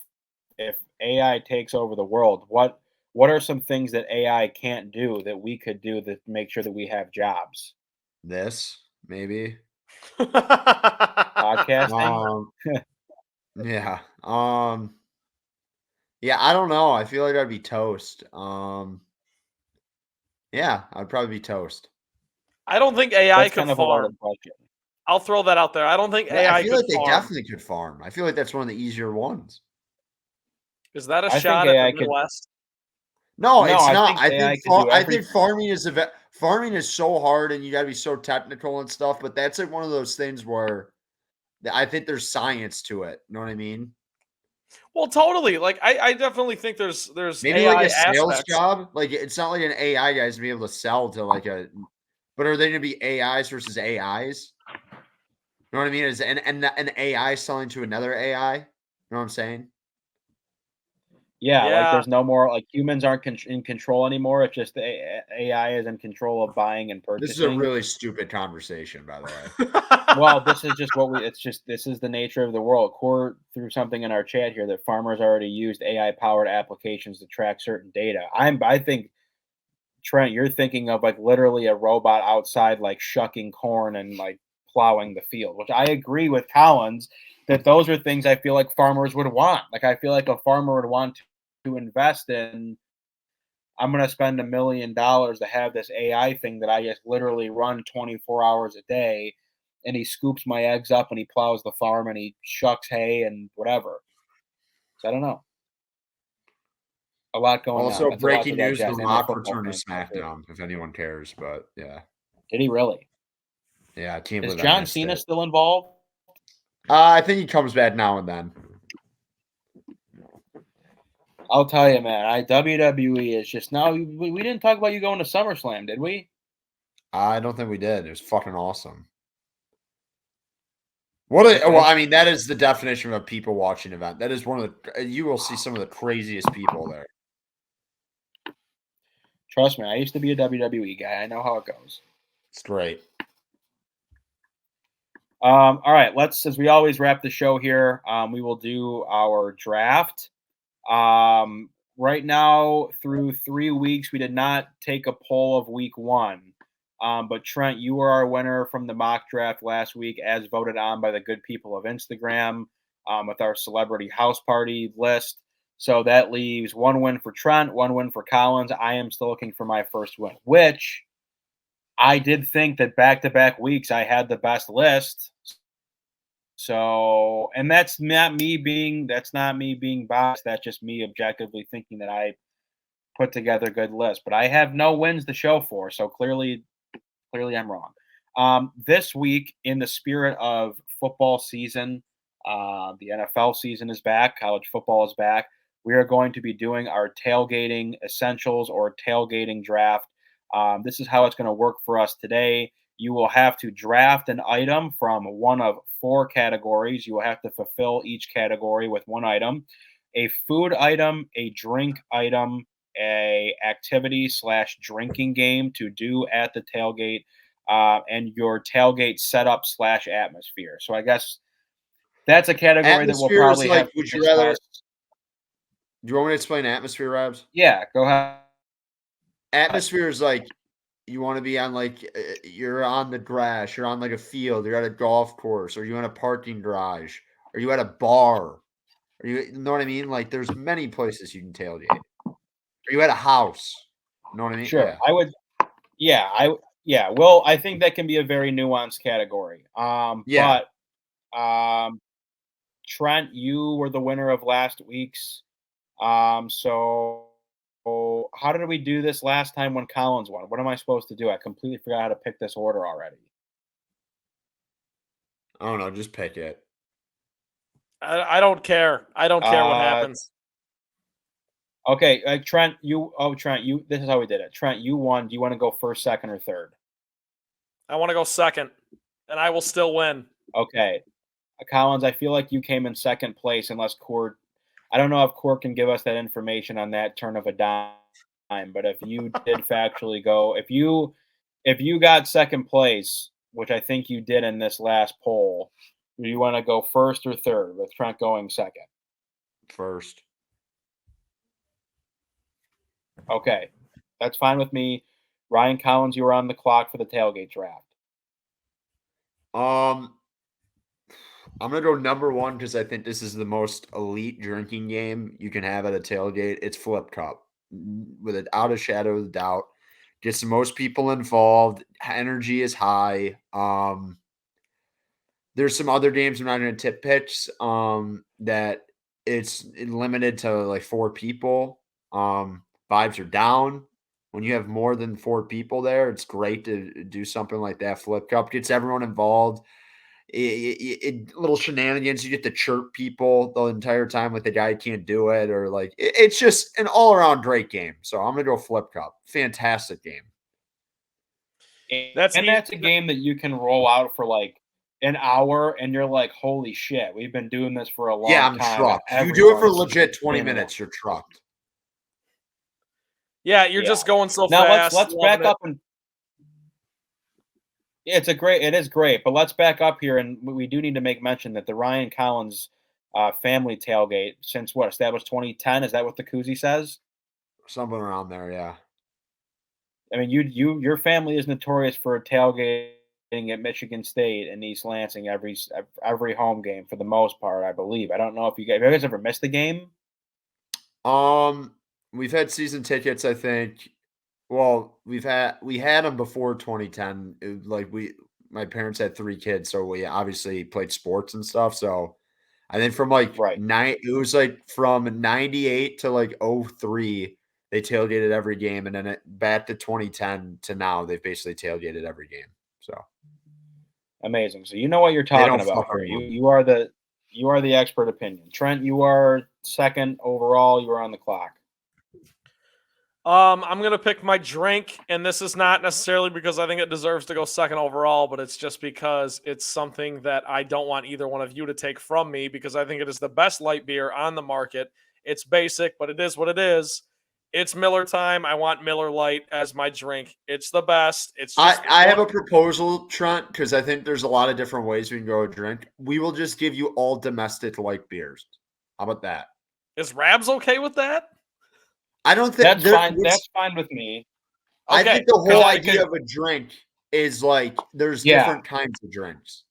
[SPEAKER 1] If AI takes over the world, what are some things that AI can't do that we could do to make sure that we have jobs?
[SPEAKER 2] This maybe.
[SPEAKER 1] Podcasting.
[SPEAKER 2] Yeah. Yeah, I don't know. I feel like I'd be toast. Yeah, I'd probably be toast.
[SPEAKER 3] I don't think AI
[SPEAKER 1] That's
[SPEAKER 3] could
[SPEAKER 1] kind of a
[SPEAKER 3] farm.
[SPEAKER 1] loaded question.
[SPEAKER 3] I'll throw that out there. I don't think AI
[SPEAKER 2] I feel
[SPEAKER 3] could
[SPEAKER 2] like they
[SPEAKER 3] farm.
[SPEAKER 2] definitely could farm. I feel like that's one of the easier ones.
[SPEAKER 3] Is that a
[SPEAKER 1] I
[SPEAKER 3] shot
[SPEAKER 1] think
[SPEAKER 3] at
[SPEAKER 1] AI
[SPEAKER 3] the
[SPEAKER 1] could.
[SPEAKER 3] Midwest?
[SPEAKER 2] No,
[SPEAKER 1] No,
[SPEAKER 2] it's
[SPEAKER 1] I
[SPEAKER 2] not.
[SPEAKER 1] think AI could do
[SPEAKER 2] I think farming is so hard and you got to be so technical and stuff. But that's like one of those things where I think there's science to it. You know what I mean?
[SPEAKER 3] Well, totally. Like I definitely think there's
[SPEAKER 2] Maybe
[SPEAKER 3] AI
[SPEAKER 2] like a sales
[SPEAKER 3] aspects.
[SPEAKER 2] job. Like it's not like an AI guy's to be able to sell to like a. But are they going to be AIs versus AIs? You know what I mean? Is an AI selling to another AI? You know what I'm saying?
[SPEAKER 1] Yeah, like
[SPEAKER 3] Yeah.
[SPEAKER 1] there's no more like humans aren't in control anymore. It's just the AI is in control of buying and purchasing.
[SPEAKER 2] This is a really stupid conversation, by the way.
[SPEAKER 1] Well, this is just this is the nature of the world. Core threw something in our chat here that farmers already used AI powered applications to track certain data. I think Trent, you're thinking of like literally a robot outside like shucking corn and like plowing the field, which I agree with Collins that those are things I feel like farmers would want. Like I feel like a farmer would want to invest in I'm going to spend $1 million to have this AI thing that I just literally run 24 hours a day, and he scoops my eggs up and he plows the farm and he shucks hay and whatever. So I don't know. A lot going on.
[SPEAKER 2] Also,
[SPEAKER 1] That's a lot to
[SPEAKER 2] breaking news: The
[SPEAKER 1] digest. And my
[SPEAKER 2] Rock
[SPEAKER 1] football
[SPEAKER 2] returned to
[SPEAKER 1] fans out there.
[SPEAKER 2] SmackDown. If anyone cares, but yeah,
[SPEAKER 1] Did he really?
[SPEAKER 2] I can't
[SPEAKER 1] Is
[SPEAKER 2] believe I
[SPEAKER 1] John
[SPEAKER 2] missed
[SPEAKER 1] Cena
[SPEAKER 2] it.
[SPEAKER 1] still involved?
[SPEAKER 2] I think he comes back now and then.
[SPEAKER 1] I'll tell you, man. WWE is just now. We didn't talk about you going to SummerSlam, did we?
[SPEAKER 2] I don't think we did. It was fucking awesome. I mean, that is the definition of a people watching event. That is one of the. You will see some of the craziest people there.
[SPEAKER 1] Trust me, I used to be a WWE guy. I know how it goes.
[SPEAKER 2] It's great.
[SPEAKER 1] All right, as we always wrap the show here, we will do our draft. Right now, through 3 weeks, we did not take a poll of week 1. But Trent, you were our winner from the mock draft last week, as voted on by the good people of Instagram, with our celebrity house party list. So that leaves 1 win for Trent, 1 win for Collins. I am still looking for my first win, which I did think that back-to-back weeks I had the best list. So, and that's not me being biased. That's just me objectively thinking that I put together a good list. But I have no wins to show for, so clearly I'm wrong. This week, in the spirit of football season, the NFL season is back. College football is back. We are going to be doing our tailgating essentials or tailgating draft. This is how it's going to work for us today. You will have to draft an item from one of 4 categories. You will have to fulfill each category with 1 item: a food item, a drink item, a activity/drinking game to do at the tailgate, and your tailgate setup/atmosphere. So I guess that's a category that we'll
[SPEAKER 2] Atmosphere is
[SPEAKER 1] probably
[SPEAKER 2] like,
[SPEAKER 1] have to
[SPEAKER 2] would you
[SPEAKER 1] discuss.
[SPEAKER 2] rather? Do you want me to explain atmosphere, Rabs?
[SPEAKER 1] Yeah, go ahead.
[SPEAKER 2] Atmosphere is like you want to be on you're on the grass, you're on like a field, you're at a golf course, or you in a parking garage, or you at a bar. Or you know what I mean? Like there's many places you can tailgate. Or you at a house. You know what I mean?
[SPEAKER 1] Sure,
[SPEAKER 2] Yeah.
[SPEAKER 1] I would. Yeah. Well, I think that can be a very nuanced category.
[SPEAKER 2] Yeah.
[SPEAKER 1] Trent, you were the winner of last week's. So how did we do this last time when Collins won? What am I supposed to do? I completely forgot how to pick this order already.
[SPEAKER 2] I don't know. Just pick it.
[SPEAKER 3] I don't care. I don't care what happens.
[SPEAKER 1] Okay, Trent, this is how we did it. Trent, you won. Do you want to go first, second, or third?
[SPEAKER 3] I want to go second, and I will still win.
[SPEAKER 1] Okay. Collins, I feel like you came in second place unless Court. I don't know if Court can give us that information on that turn of a dime, but if you did factually go, if you got second place, which I think you did in this last poll, do you want to go first or third with Trent going second?
[SPEAKER 2] First.
[SPEAKER 1] Okay. That's fine with me. Ryan Collins, you were on the clock for the tailgate draft.
[SPEAKER 2] I'm gonna go number 1 because I think this is the most elite drinking game you can have at a tailgate. It's Flip Cup, without a shadow of a doubt. Gets the most people involved. Energy is high. There's some other games I'm not going to tip picks. That it's limited to like 4 people. Vibes are down. When you have more than 4 people there, it's great to do something like that. Flip Cup gets everyone involved. Little shenanigans. You get to chirp people the entire time, like the guy can't do it, or like it's just an all around great game. So I'm gonna go Flip Cup. Fantastic game.
[SPEAKER 1] That's a game that you can roll out for like an hour, and you're like, "Holy shit, we've been doing this for a long time."
[SPEAKER 2] Yeah, I'm trucked. You do it for legit 20 minutes, you're trucked.
[SPEAKER 3] Yeah, you're just going so
[SPEAKER 1] now
[SPEAKER 3] fast.
[SPEAKER 1] Let's back up and. Yeah, it is great, but let's back up here, and we do need to make mention that the Ryan Collins family tailgate, since established 2010, is that what the koozie says?
[SPEAKER 2] Something around there, yeah.
[SPEAKER 1] I mean, your family is notorious for tailgating at Michigan State and East Lansing every home game for the most part, I believe. I don't know if you guys ever missed the game.
[SPEAKER 2] we've had season tickets, I think. Well, we had them before 2010. My parents had 3 kids, so we obviously played sports and stuff. So I think from like
[SPEAKER 1] Right.
[SPEAKER 2] it was like from 98 to like 03, they tailgated every game, and then back to 2010 to now, they've basically tailgated every game. So
[SPEAKER 1] amazing. So you know what you're
[SPEAKER 2] they
[SPEAKER 1] talking
[SPEAKER 2] don't
[SPEAKER 1] about
[SPEAKER 2] fuck
[SPEAKER 1] here.
[SPEAKER 2] around.
[SPEAKER 1] You are the expert opinion. Trent, you are second overall. You are on the clock.
[SPEAKER 3] I'm gonna pick my drink, and this is not necessarily because I think it deserves to go second overall, but it's just because it's something that I don't want either one of you to take from me, because I think it is the best light beer on the market. It's basic, but it is what it is. It's Miller time. I want Miller Lite as my drink. It's the best. It's just
[SPEAKER 2] I have a proposal, Trent, because I think there's a lot of different ways we can go drink. We will just give you all domestic light beers. How about that?
[SPEAKER 3] Is Rabs okay with that?
[SPEAKER 2] I don't think
[SPEAKER 1] That's fine. That's fine with me.
[SPEAKER 2] I
[SPEAKER 3] Okay,
[SPEAKER 2] think the whole
[SPEAKER 1] 'cause I
[SPEAKER 2] idea
[SPEAKER 1] could-
[SPEAKER 2] of a drink is like there's
[SPEAKER 1] Yeah.
[SPEAKER 2] different kinds of drinks.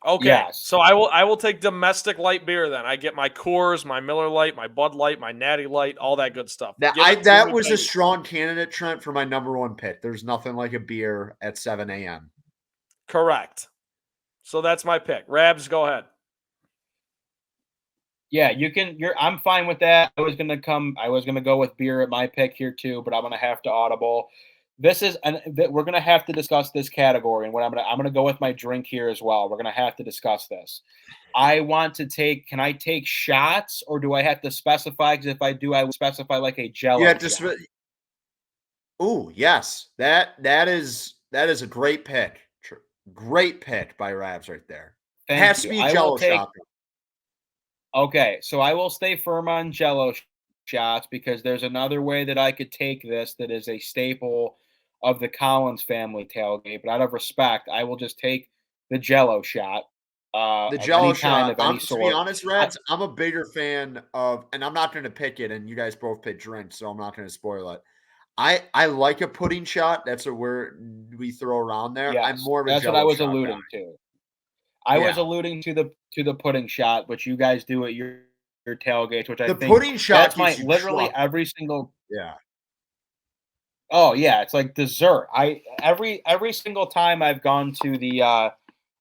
[SPEAKER 3] Okay,
[SPEAKER 1] Yes.
[SPEAKER 3] so I will take domestic light beer then. I get my Coors, my Miller Lite, my Bud Light, my Natty Light, all that good stuff.
[SPEAKER 2] That
[SPEAKER 3] Give it to
[SPEAKER 2] that
[SPEAKER 3] me,
[SPEAKER 2] was a
[SPEAKER 3] baby.
[SPEAKER 2] strong candidate, Trent, for my number 1 pick. There's nothing like a beer at 7 a.m.
[SPEAKER 3] Correct. So that's my pick. Rabs, go ahead.
[SPEAKER 1] Yeah, you can. I'm fine with that. I was gonna go with beer at my pick here too, but I'm gonna have to audible. We're gonna have to discuss this category, and I'm gonna go with my drink here as well. We're gonna have to discuss this. I want to take. Can I take shots, or do I have to specify? Because if I do, I would specify like a Jello.
[SPEAKER 2] You have to.
[SPEAKER 1] shot.
[SPEAKER 2] Oh yes, that is a great pick. Great pick by Rabs right there.
[SPEAKER 1] Thank
[SPEAKER 2] Has to
[SPEAKER 1] you.
[SPEAKER 2] be
[SPEAKER 1] I will
[SPEAKER 2] Jello
[SPEAKER 1] take-
[SPEAKER 2] shot.
[SPEAKER 1] Okay, so I will stay firm on Jello shots because there's another way that I could take this that is a staple of the Collins family tailgate. But out of respect, I will just take the Jello shot.
[SPEAKER 2] The
[SPEAKER 1] Of
[SPEAKER 2] Jello
[SPEAKER 1] any kind
[SPEAKER 2] shot.
[SPEAKER 1] of any
[SPEAKER 2] To
[SPEAKER 1] sort.
[SPEAKER 2] be honest, Rabs, I'm a bigger fan of, and I'm not going to pick it. And you guys both pick drinks, so I'm not going to spoil it. I like a pudding shot. That's a word we throw around there.
[SPEAKER 1] Yes,
[SPEAKER 2] I'm more of a
[SPEAKER 1] that's
[SPEAKER 2] Jello
[SPEAKER 1] what I was
[SPEAKER 2] shot
[SPEAKER 1] alluding
[SPEAKER 2] guy.
[SPEAKER 1] to. I was
[SPEAKER 2] Yeah.
[SPEAKER 1] alluding to the pudding shot, which you guys do at your tailgates, which I
[SPEAKER 2] The
[SPEAKER 1] think
[SPEAKER 2] pudding shot
[SPEAKER 1] that's
[SPEAKER 2] gives you
[SPEAKER 1] literally
[SPEAKER 2] trust.
[SPEAKER 1] every single.
[SPEAKER 2] Yeah.
[SPEAKER 1] Oh yeah, it's like dessert. Every single time I've gone to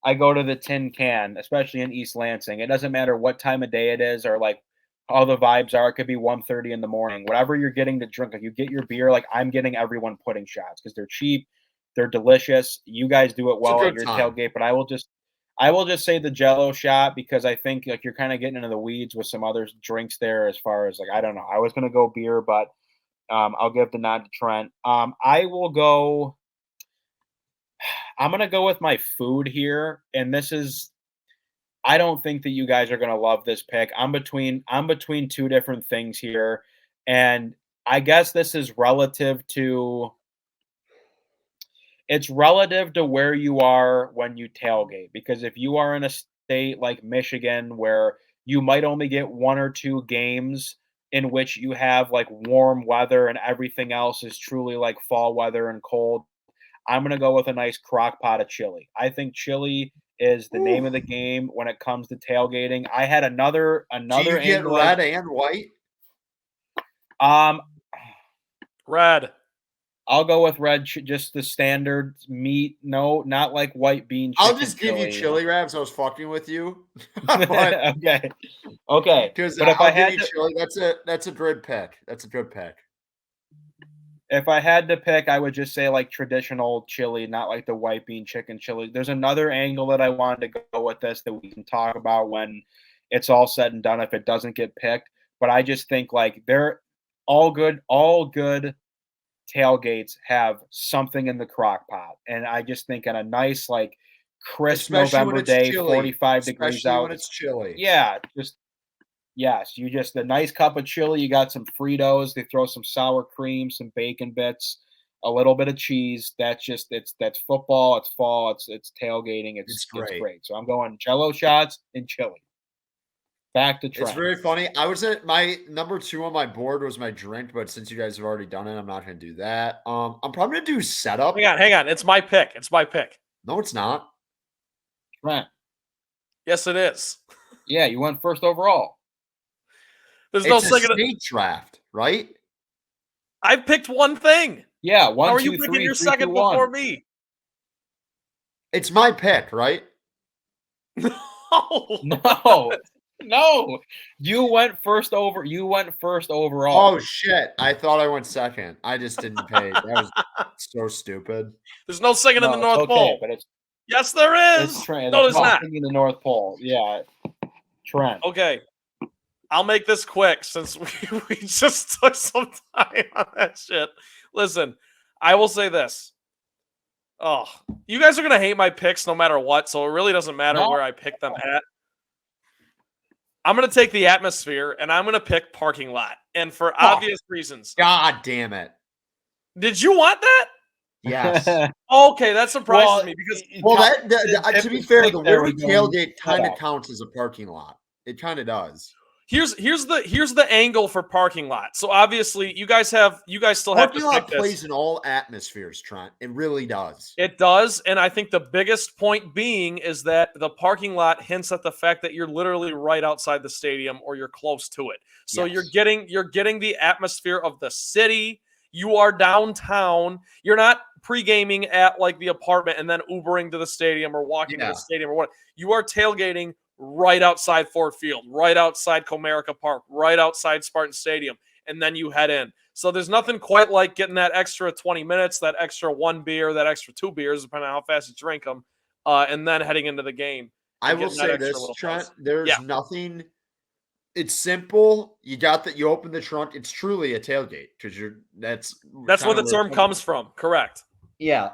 [SPEAKER 1] I go to the Tin Can, especially in East Lansing. It doesn't matter what time of day it is or like how the vibes are. It could be 1:30 in the morning. Whatever you're getting to drink, like you get your beer, like I'm getting everyone pudding shots because they're cheap, they're delicious. You guys do it well at
[SPEAKER 2] good
[SPEAKER 1] your
[SPEAKER 2] time.
[SPEAKER 1] tailgate, but I will just say the Jello shot because I think like you're kind of getting into the weeds with some other drinks there as far as like I don't know. I was gonna go beer, but I'll give the nod to Trent. I will go. I'm gonna go with my food here, and this is. I don't think that you guys are gonna love this pick. I'm between two different things here, and I guess this is relative to. It's relative to where you are when you tailgate, because if you are in a state like Michigan where you might only get 1 or 2 games in which you have like warm weather and everything else is truly like fall weather and cold, I'm going to go with a nice crock pot of chili. I think chili is the name of the game when it comes to tailgating. I had another
[SPEAKER 2] Do you get
[SPEAKER 1] angle.
[SPEAKER 2] red and white?
[SPEAKER 3] Red.
[SPEAKER 1] I'll go with red, just the standard meat. No, not like white bean chicken.
[SPEAKER 2] I'll just give you chili, Rabs. I was fucking with you.
[SPEAKER 1] Okay.
[SPEAKER 2] Because
[SPEAKER 1] But if
[SPEAKER 2] I'll
[SPEAKER 1] I
[SPEAKER 2] give
[SPEAKER 1] had
[SPEAKER 2] you
[SPEAKER 1] to,
[SPEAKER 2] chili. That's a good pick. That's a good pick.
[SPEAKER 1] if I had to pick, I would just say like traditional chili, not like the white bean chicken chili. There's another angle that I wanted to go with this that we can talk about when it's all said and done if it doesn't get picked. But I just think like they're all good tailgates have something in the crock pot. And I just think on a nice, like crisp
[SPEAKER 2] Especially when
[SPEAKER 1] November
[SPEAKER 2] it's
[SPEAKER 1] day,
[SPEAKER 2] chilly.
[SPEAKER 1] 45 degrees
[SPEAKER 2] Especially
[SPEAKER 1] out.
[SPEAKER 2] when it's chilly.
[SPEAKER 1] Yeah, you just a nice cup of chili. You got some Fritos. They throw some sour cream, some bacon bits, a little bit of cheese. That's football. It's fall. It's tailgating. It's great. So I'm going Jello shots and chili. Back to Trent.
[SPEAKER 2] It's very funny. I was at my number 2 on my board was my drink, but since you guys have already done it, I'm not going to do that. I'm probably going to do setup.
[SPEAKER 3] Hang on. It's my pick.
[SPEAKER 2] No, it's not.
[SPEAKER 1] Trent.
[SPEAKER 3] Yes, it is.
[SPEAKER 1] Yeah, you went first overall.
[SPEAKER 3] There's no
[SPEAKER 2] It's a
[SPEAKER 3] second.
[SPEAKER 2] state draft, right?
[SPEAKER 3] I've picked one thing.
[SPEAKER 1] Yeah,
[SPEAKER 3] How
[SPEAKER 1] one,
[SPEAKER 3] are
[SPEAKER 1] two,
[SPEAKER 3] you picking
[SPEAKER 1] three,
[SPEAKER 3] your
[SPEAKER 1] 3, 2,
[SPEAKER 3] second
[SPEAKER 1] 1.
[SPEAKER 3] before me?
[SPEAKER 2] It's my pick, right?
[SPEAKER 3] No.
[SPEAKER 1] No. You went first overall.
[SPEAKER 2] Oh shit! I thought I went second. I just didn't pay. That was so stupid.
[SPEAKER 3] There's no second in the
[SPEAKER 1] No, it's
[SPEAKER 3] North
[SPEAKER 1] okay,
[SPEAKER 3] Pole.
[SPEAKER 1] but it's
[SPEAKER 3] Yes, there is.
[SPEAKER 1] Trent.
[SPEAKER 3] No,
[SPEAKER 1] It's
[SPEAKER 3] there's not.
[SPEAKER 1] in the North Pole. Yeah, Trent.
[SPEAKER 3] Okay. I'll make this quick since we just took some time on that shit. Listen, I will say this. Oh, you guys are going to hate my picks no matter what, so it really doesn't matter where I pick them at. I'm going to take the atmosphere, and I'm going to pick parking lot. And for obvious reasons.
[SPEAKER 2] God damn it.
[SPEAKER 3] Did you want that?
[SPEAKER 2] Yes.
[SPEAKER 3] Okay, that surprises me because
[SPEAKER 2] to be fair, the word tailgate kind of counts as a parking lot. It kind of does.
[SPEAKER 3] Here's the angle for parking lot. So obviously, you guys still have to
[SPEAKER 2] parking lot
[SPEAKER 3] pick
[SPEAKER 2] plays
[SPEAKER 3] this.
[SPEAKER 2] in all atmospheres, Trent. It really does.
[SPEAKER 3] It does, and I think the biggest point being is that the parking lot hints at the fact that you're literally right outside the stadium or you're close to it. So
[SPEAKER 2] Yes.
[SPEAKER 3] you're getting the atmosphere of the city. You are downtown. You're not pre-gaming at like the apartment and then Ubering to the stadium or walking to the stadium or what. You are tailgating right outside Ford Field, right outside Comerica Park, right outside Spartan Stadium, and then you head in. So there's nothing quite like getting that extra 20 minutes, that extra 1 beer, that extra 2 beers, depending on how fast you drink them, and then heading into the game.
[SPEAKER 2] I will say this, Trent, there's nothing. It's simple. You got that. You open the trunk. It's truly a tailgate because that's
[SPEAKER 3] where the term comes from. Correct.
[SPEAKER 2] Yeah.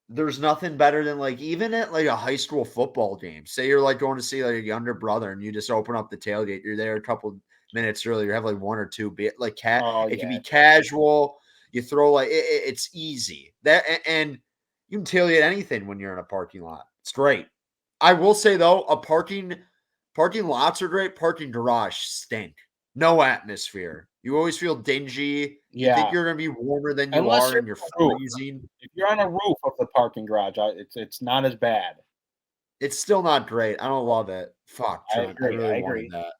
[SPEAKER 2] There's nothing better than like even at like a high school football game. Say you're like going to see like a younger brother and you just open up the tailgate. You're there a couple minutes early. You have like 1 or 2 like it can be casual. You throw like it's easy. And you can tailgate anything when you're in a parking lot. It's great. I will say though, parking lots are great. Parking garage stink. No atmosphere. You always feel dingy. You think you're going to be warmer than you are, and you're freezing.
[SPEAKER 1] If you're on a roof of the parking garage, it's not as bad.
[SPEAKER 2] It's still not great. I don't love it. Fuck, Trent. I really wanted that.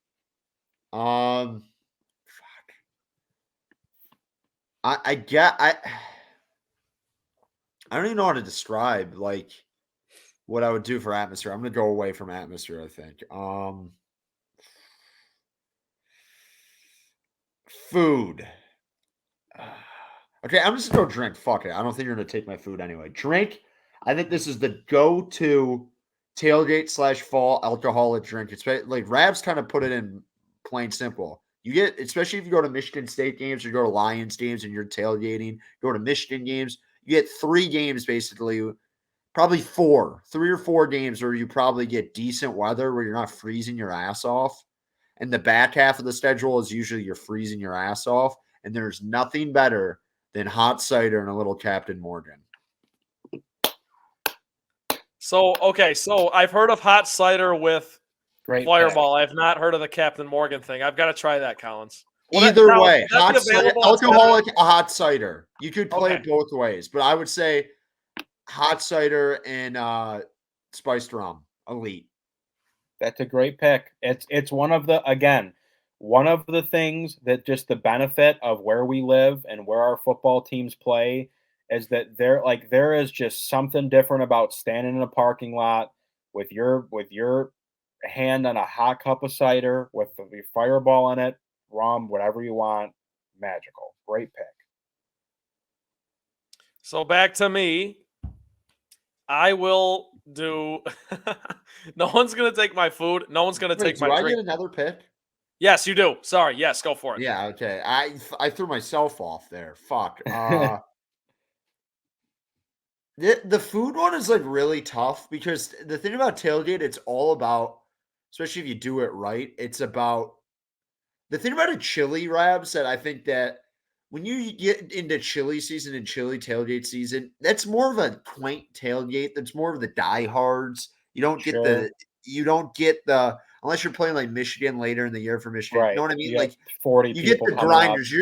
[SPEAKER 2] Fuck. I don't even know how to describe like what I would do for atmosphere. I'm going to go away from atmosphere, I think. Food. Okay, I'm just going to go drink. Fuck it. I don't think you're going to take my food anyway. Drink. I think this is the go-to tailgate / fall alcoholic drink. It's like Rabs kind of put it in plain simple. You get, especially if you go to Michigan State games or you go to Lions games and you're tailgating, go to Michigan games, you get 3 games basically, probably 3 or 4 games where you probably get decent weather where you're not freezing your ass off. And the back half of the schedule is usually you're freezing your ass off. And there's nothing better than hot cider and a little Captain Morgan.
[SPEAKER 3] So I've heard of hot cider with Fireball. I've not heard of the Captain Morgan thing. I've got to try that, Collins.
[SPEAKER 2] Either way, hot cider, alcoholic, a hot cider. You could play it both ways, but I would say hot cider and spiced rum, elite.
[SPEAKER 1] That's a great pick. It's one of the things that just the benefit of where we live and where our football teams play is that there is just something different about standing in a parking lot with your hand on a hot cup of cider with the Fireball in it, rum, whatever you want. Magical. Great pick.
[SPEAKER 3] So back to me. I will do. No one's going to take my food. No one's going to take my drink.
[SPEAKER 2] Do I get another pick?
[SPEAKER 3] Yes, you do. Sorry. Yes, go for it.
[SPEAKER 2] Yeah, okay. I threw myself off there. Fuck. The food one is like really tough because the thing about tailgate, it's all about, especially if you do it right, it's about the thing about a chili, Rabs, that I think that when you get into chili season and chili tailgate season, that's more of a quaint tailgate. That's more of the diehards. You don't get the unless you're playing like Michigan later in the year for Michigan.
[SPEAKER 1] Right.
[SPEAKER 2] You know what I mean?
[SPEAKER 1] You
[SPEAKER 2] like
[SPEAKER 1] 40
[SPEAKER 2] you get the grinders.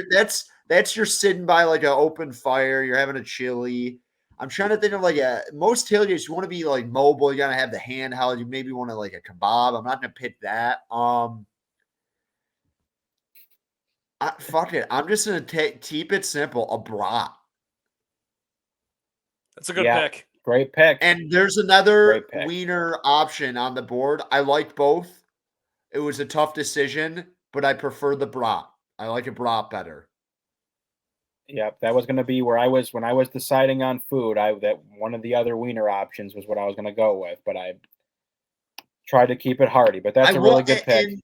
[SPEAKER 2] That's you're sitting by like an open fire. You're having a chili. I'm trying to think of like most tailgates. You want to be like mobile. You gotta have the handheld. You maybe want to like a kebab. I'm not gonna pick that. Fuck it. I'm just going to keep it simple. A brat.
[SPEAKER 3] That's a good pick.
[SPEAKER 1] Great pick.
[SPEAKER 2] And there's another wiener option on the board. I like both. It was a tough decision, but I prefer the brat. I like a brat better.
[SPEAKER 1] Yep, that was going to be where I was when I was deciding on food. That one of the other wiener options was what I was going to go with, but I tried to keep it hearty. But that's a really good pick.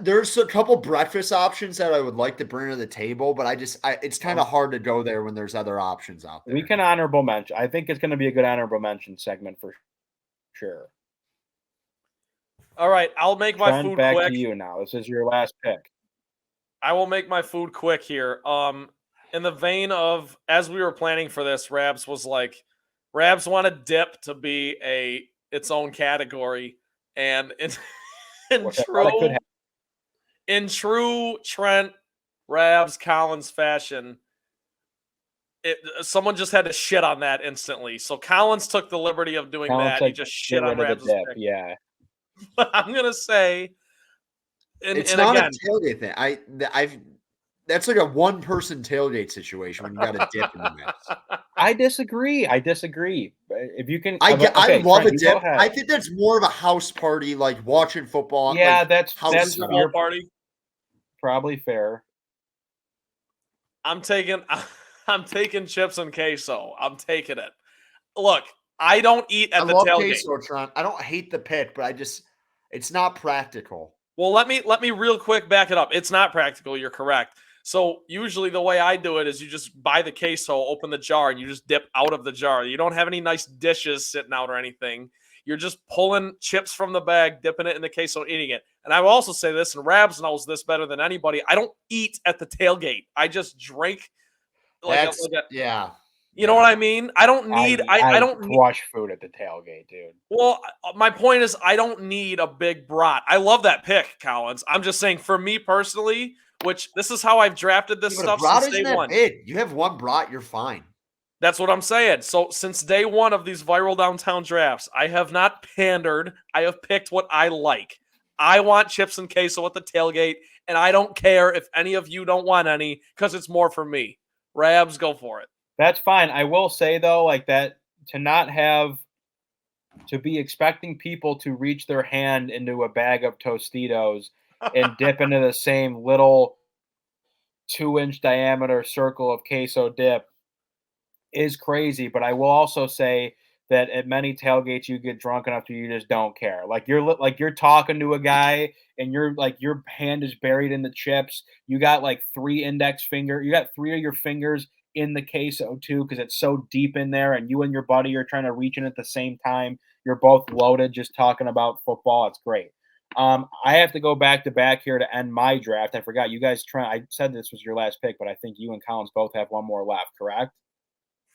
[SPEAKER 2] There's a couple breakfast options that I would like to bring to the table, but it's kind of hard to go there when there's other options out there.
[SPEAKER 1] We can honorable mention. I think it's going to be a good honorable mention segment for sure.
[SPEAKER 3] All right, I'll make my food
[SPEAKER 1] back
[SPEAKER 3] quick.
[SPEAKER 1] To you now. This is your last pick.
[SPEAKER 3] I will make my food quick here. In the vein of, as we were planning for this, Rabs was like, Rabs wanted dip to be its own category, and in true Trent Rabs Collins fashion, someone just had to shit on that instantly. So Collins took the liberty of doing that. He just shit on Rabs' pick.
[SPEAKER 1] Yeah.
[SPEAKER 3] But I'm gonna say,
[SPEAKER 2] it's not a tailgate thing. That's like a one-person tailgate situation when you got a dip in the mix.
[SPEAKER 1] I disagree. If you can,
[SPEAKER 2] I love a dip. I think that's more of a house party, like watching football.
[SPEAKER 1] Yeah,
[SPEAKER 2] like
[SPEAKER 1] that's
[SPEAKER 3] your party.
[SPEAKER 1] Probably fair.
[SPEAKER 3] I'm taking chips and queso. I'm taking it. Look, I don't eat at the tailgate.
[SPEAKER 2] Queso, Trent. I don't hate the pick, but it's not practical.
[SPEAKER 3] Well, let me real quick back it up. It's not practical. You're correct. So usually the way I do it is you just buy the queso, open the jar, and you just dip out of the jar. You don't have any nice dishes sitting out or anything. You're just pulling chips from the bag, dipping it in the queso, eating it. And I will also say this, and Rabs knows this better than anybody. I don't eat at the tailgate. I just drink.
[SPEAKER 2] Yeah.
[SPEAKER 3] You know what I mean? I don't need. I don't
[SPEAKER 1] crush food at the tailgate, dude.
[SPEAKER 3] Well, my point is, I don't need a big brat. I love that pick, Collins. I'm just saying, for me personally, which this is how I've drafted this stuff since day one.
[SPEAKER 2] Big. You have one brat, you're fine.
[SPEAKER 3] That's what I'm saying. So since day one of these viral downtown drafts, I have not pandered. I have picked what I like. I want chips and queso at the tailgate, and I don't care if any of you don't want any because it's more for me. Rabs, go for it.
[SPEAKER 1] That's fine. I will say, though, like that, to be expecting people to reach their hand into a bag of Tostitos and dip into the same little 2-inch diameter circle of queso dip is crazy. But I will also say that at many tailgates, you get drunk enough to you just don't care. Like you're talking to a guy and you're like, your hand is buried in the chips. You got like you got 3 of your fingers in the queso too, because it's so deep in there, and you and your buddy are trying to reach in at the same time. You're both loaded, just talking about football. It's great. I have to go back to back here to end my draft. I forgot you guys. I said this was your last pick, but I think you and Collins both have one more left. Correct?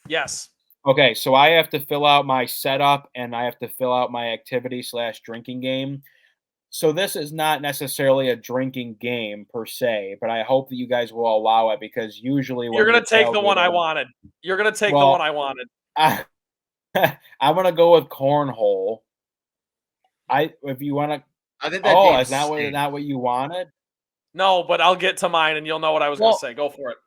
[SPEAKER 3] Yes.
[SPEAKER 1] Okay, so I have to fill out my setup and I have to fill out my activity/drinking game. So this is not necessarily a drinking game per se, but I hope that you guys will allow it because usually
[SPEAKER 3] you're going to take the one I wanted. You're going to take the one I wanted.
[SPEAKER 1] I'm going to go with cornhole. If you want to.
[SPEAKER 2] I think that
[SPEAKER 1] is that not what you wanted?
[SPEAKER 3] No, but I'll get to mine and you'll know what I was going to say. Go for it.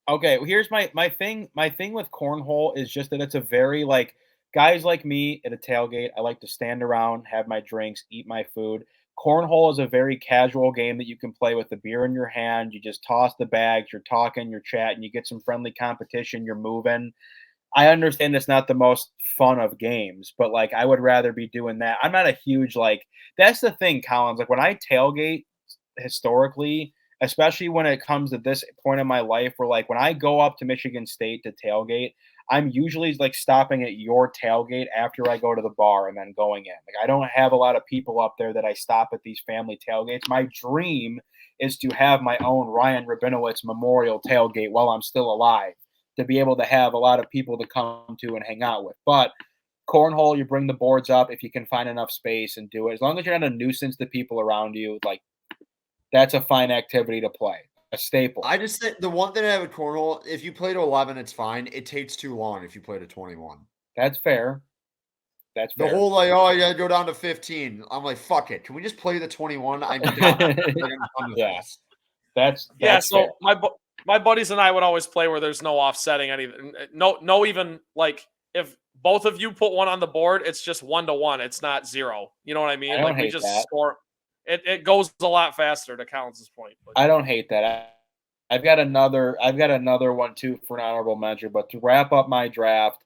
[SPEAKER 1] Okay, here's my thing. My thing with cornhole is just that it's a very guys like me at a tailgate. I like to stand around, have my drinks, eat my food. Cornhole is a very casual game that you can play with the beer in your hand. You just toss the bags, you're talking, you're chatting, you get some friendly competition, you're moving. I understand it's not the most fun of games, but I would rather be doing that. I'm not a huge that's the thing, Collins. When I tailgate historically, especially when it comes to this point in my life where when I go up to Michigan State to tailgate, I'm usually stopping at your tailgate after I go to the bar and then going in. I don't have a lot of people up there that I stop at these family tailgates. My dream is to have my own Ryan Rabinowitz Memorial tailgate while I'm still alive, to be able to have a lot of people to come to and hang out with. But cornhole, you bring the boards up if you can find enough space and do it. As long as you're not a nuisance to people around you, that's a fine activity to play. A staple.
[SPEAKER 2] I just think the one thing I have with cornhole, if you play to 11, it's fine. It takes too long if you play to 21.
[SPEAKER 1] That's fair. That's fair.
[SPEAKER 2] The whole I gotta go down to 15. I'm like, fuck it. Can we just play the 21? I'm done. I'm done with this.
[SPEAKER 1] That's
[SPEAKER 3] so
[SPEAKER 1] fair.
[SPEAKER 3] my buddies and I would always play where there's no offsetting anything. No, even like if both of you put one on the board, it's just 1-1. It's not 0. You know what I mean?
[SPEAKER 1] I don't
[SPEAKER 3] we
[SPEAKER 1] hate
[SPEAKER 3] just
[SPEAKER 1] that.
[SPEAKER 3] score. It goes a lot faster, to Collins' point. But.
[SPEAKER 1] I don't hate that. I've got another one too for an honorable mention. But to wrap up my draft,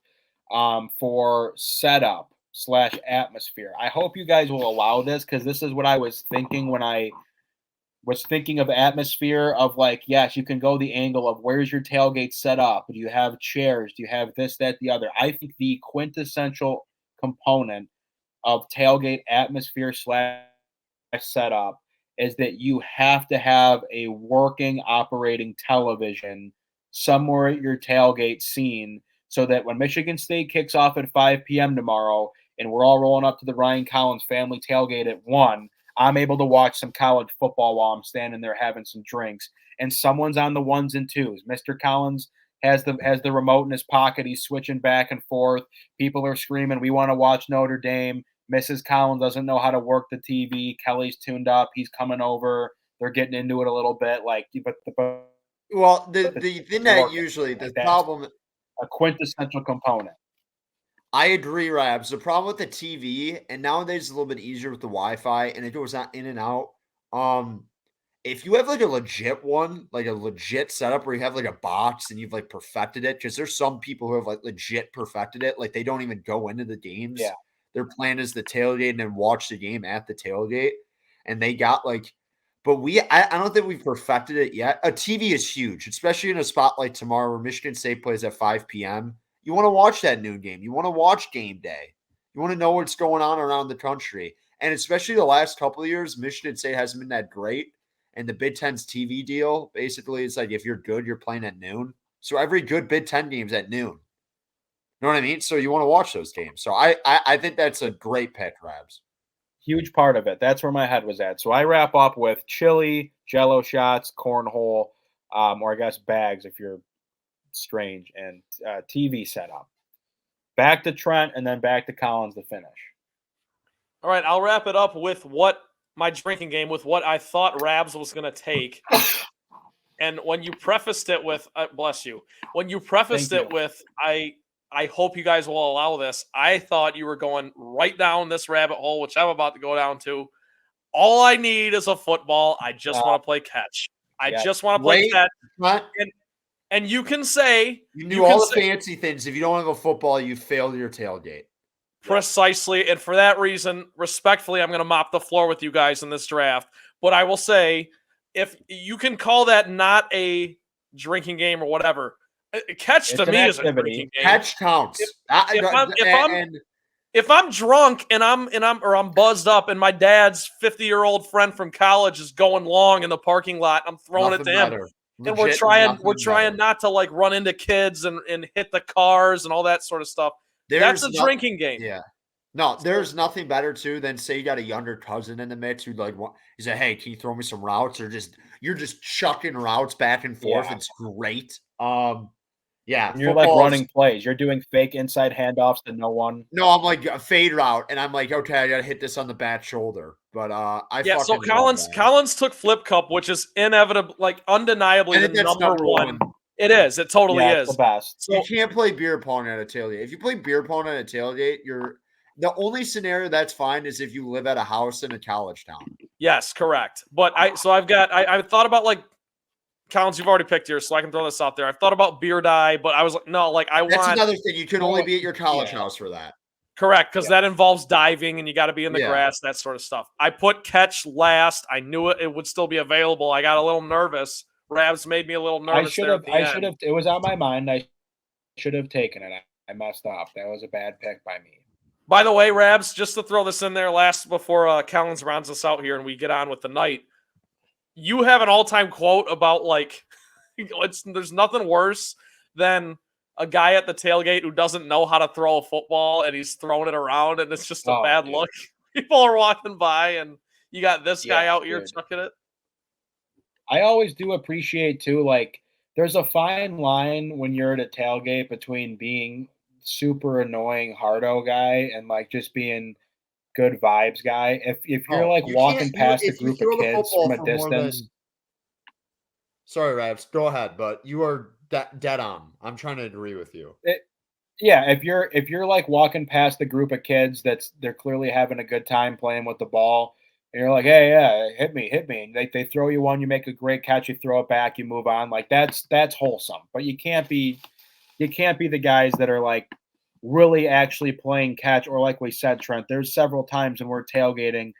[SPEAKER 1] for setup / atmosphere, I hope you guys will allow this, because this is what I was thinking when I was thinking of atmosphere of like, yes, you can go the angle of where's your tailgate set up? Do you have chairs? Do you have this, that, the other? I think the quintessential component of tailgate atmosphere / setup is that you have to have a working, operating television somewhere at your tailgate scene, so that when Michigan State kicks off at 5 p.m. tomorrow and we're all rolling up to the Ryan Collins family tailgate at 1, I'm able to watch some college football while I'm standing there having some drinks, and someone's on the 1s and 2s. Mr. Collins has the remote in his pocket. He's switching back and forth. People are screaming, "We want to watch Notre Dame." Mrs. Collins doesn't know how to work the TV. Kelly's tuned up. He's coming over. They're getting into it a little bit.
[SPEAKER 2] Well, the thing that usually the problem,
[SPEAKER 1] a quintessential component.
[SPEAKER 2] I agree, Rabs. The problem with the TV, and nowadays it's a little bit easier with the Wi-Fi, and it goes in and out. If you have like a legit one, like a legit setup where you have like a box and you've like perfected it, because there's some people who have like legit perfected it, like they don't even go into the games.
[SPEAKER 1] Yeah.
[SPEAKER 2] Their plan is the tailgate and then watch the game at the tailgate. And they got like, but I don't think we've perfected it yet. A TV is huge, especially in a spot like tomorrow where Michigan State plays at 5 p.m. You want to watch that noon game. You want to watch game day. You want to know what's going on around the country. And especially the last couple of years, Michigan State hasn't been that great. And the Big Ten's TV deal, basically, it's like if you're good, you're playing at noon. So every good Big Ten game's at noon. You know what I mean? So you want to watch those games. So I think that's a great pick, Rabs.
[SPEAKER 1] Huge part of it. That's where my head was at. So I wrap up with chili, Jello shots, cornhole, or I guess bags if you're strange, and TV setup. Back to Trent, and then back to Collins to finish.
[SPEAKER 3] All right, I'll wrap it up with my drinking game with what I thought Rabs was going to take. And when you prefaced it with, bless you, when you prefaced it with, I hope you guys will allow this, I thought you were going right down this rabbit hole, which I'm about to go down to. All I need is a football. I just want to play catch. I just want to play catch. And you can say...
[SPEAKER 2] You knew all the fancy things. If you don't have a football, you failed your tailgate.
[SPEAKER 3] Precisely. And for that reason, respectfully, I'm going to mop the floor with you guys in this draft. But I will say, if you can call that not a drinking game or whatever, catch to me is a drinking game.
[SPEAKER 2] Catch counts.
[SPEAKER 3] If I'm drunk and I'm buzzed up and my dad's 50-year-old friend from college is going long in the parking lot, I'm throwing it to him. And we're trying not to like run into kids and hit the cars and all that sort of stuff. That's a drinking game.
[SPEAKER 2] Yeah. No, there's nothing better too than say you got a younger cousin in the mix who like he's like, hey, can you throw me some routes? Or you're just chucking routes back and forth. Yeah. It's great. Yeah.
[SPEAKER 1] And you're like running plays. You're doing fake inside handoffs to no one.
[SPEAKER 2] No, I'm like a fade route, and I'm like, okay, I gotta hit this on the back shoulder. But
[SPEAKER 3] so Collins took Flip Cup, which is inevitable, like undeniably the number one. It is. It totally is.
[SPEAKER 1] The best.
[SPEAKER 2] So you can't play beer pong at a tailgate. If you play beer pong at a tailgate, the only scenario that's fine is if you live at a house in a college town.
[SPEAKER 3] Yes, correct. But I've thought about like Collins, you've already picked yours, so I can throw this out there. I've thought about beer dye, but I was like, no, like
[SPEAKER 2] That's another thing. You can only be at your college house for that.
[SPEAKER 3] Correct, because that involves diving and you got to be in the grass, that sort of stuff. I put catch last. I knew it would still be available. I got a little nervous. Rabs made me a little nervous. I should have. It
[SPEAKER 1] was on my mind. I should have taken it. I messed up. That was a bad pick by me.
[SPEAKER 3] By the way, Rabs, just to throw this in there before Collins rounds us out here and we get on with the night. You have an all-time quote about like, there's nothing worse than a guy at the tailgate who doesn't know how to throw a football and he's throwing it around and it's just a bad look. People are walking by and you got this guy out here chucking it.
[SPEAKER 1] I always do appreciate too, like there's a fine line when you're at a tailgate between being super annoying hardo guy and like just being good vibes guy. If you're like
[SPEAKER 2] you
[SPEAKER 1] walking past a
[SPEAKER 2] if you
[SPEAKER 1] group
[SPEAKER 2] throw
[SPEAKER 1] of
[SPEAKER 2] the
[SPEAKER 1] kids
[SPEAKER 2] football
[SPEAKER 1] from a
[SPEAKER 2] for more than
[SPEAKER 1] distance,
[SPEAKER 2] sorry, Raps, go ahead, but you are dead on. I'm trying to agree with you.
[SPEAKER 1] yeah, if you're like walking past the group of kids they're clearly having a good time playing with the ball, and you're like, hey, yeah, hit me, and they throw you one, you make a great catch, you throw it back, you move on, like that's wholesome. But you can't be the guys that are like really actually playing catch, or like we said, Trent, there's several times when we're tailgating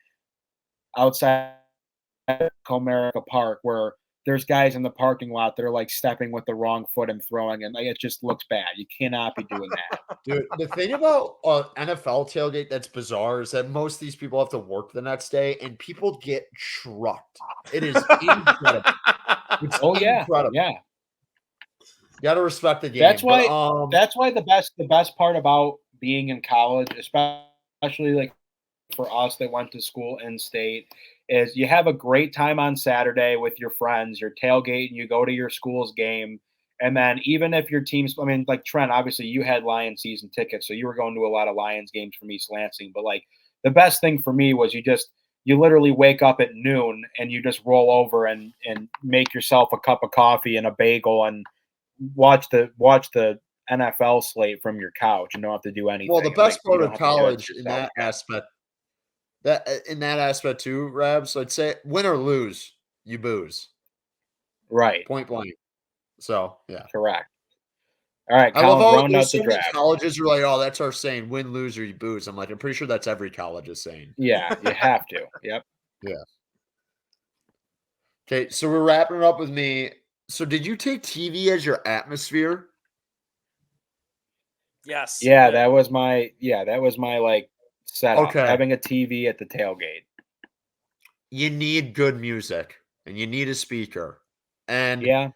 [SPEAKER 1] outside Comerica Park where there's guys in the parking lot that are like stepping with the wrong foot and throwing, and like, it just looks bad. You cannot be doing that.
[SPEAKER 2] Dude, the thing about NFL tailgate that's bizarre is that most of these people have to work the next day, and people get trucked. It is incredible. It's incredible.
[SPEAKER 1] Yeah.
[SPEAKER 2] You got to respect the game.
[SPEAKER 1] That's why the best part about being in college, especially like for us that went to school in state, is you have a great time on Saturday with your friends, you're tailgating, you go to your school's game, and then even if your team's, I mean, like Trent, obviously you had Lions season tickets, so you were going to a lot of Lions games from East Lansing, but like the best thing for me was you literally wake up at noon and you just roll over and make yourself a cup of coffee and a bagel and watch the NFL slate from your couch and don't have to do anything.
[SPEAKER 2] Well, the best
[SPEAKER 1] like,
[SPEAKER 2] part of college in that aspect too, Rabs, I'd say win or lose, you booze.
[SPEAKER 1] Right.
[SPEAKER 2] Point blank. So, yeah.
[SPEAKER 1] Correct. All right,
[SPEAKER 2] I love how
[SPEAKER 1] round out the
[SPEAKER 2] so many
[SPEAKER 1] draft.
[SPEAKER 2] colleges are like, oh, that's our saying, win, lose, or you booze. I'm like, I'm pretty sure that's every college's saying.
[SPEAKER 1] Yeah, you have to. Yep.
[SPEAKER 2] Yeah. Okay, so we're wrapping it up with me. So did you take TV as your atmosphere?
[SPEAKER 3] Yes.
[SPEAKER 1] Yeah, that was my like setup.
[SPEAKER 2] Okay.
[SPEAKER 1] Having a TV at the tailgate.
[SPEAKER 2] You need good music and you need a speaker. And
[SPEAKER 1] yeah.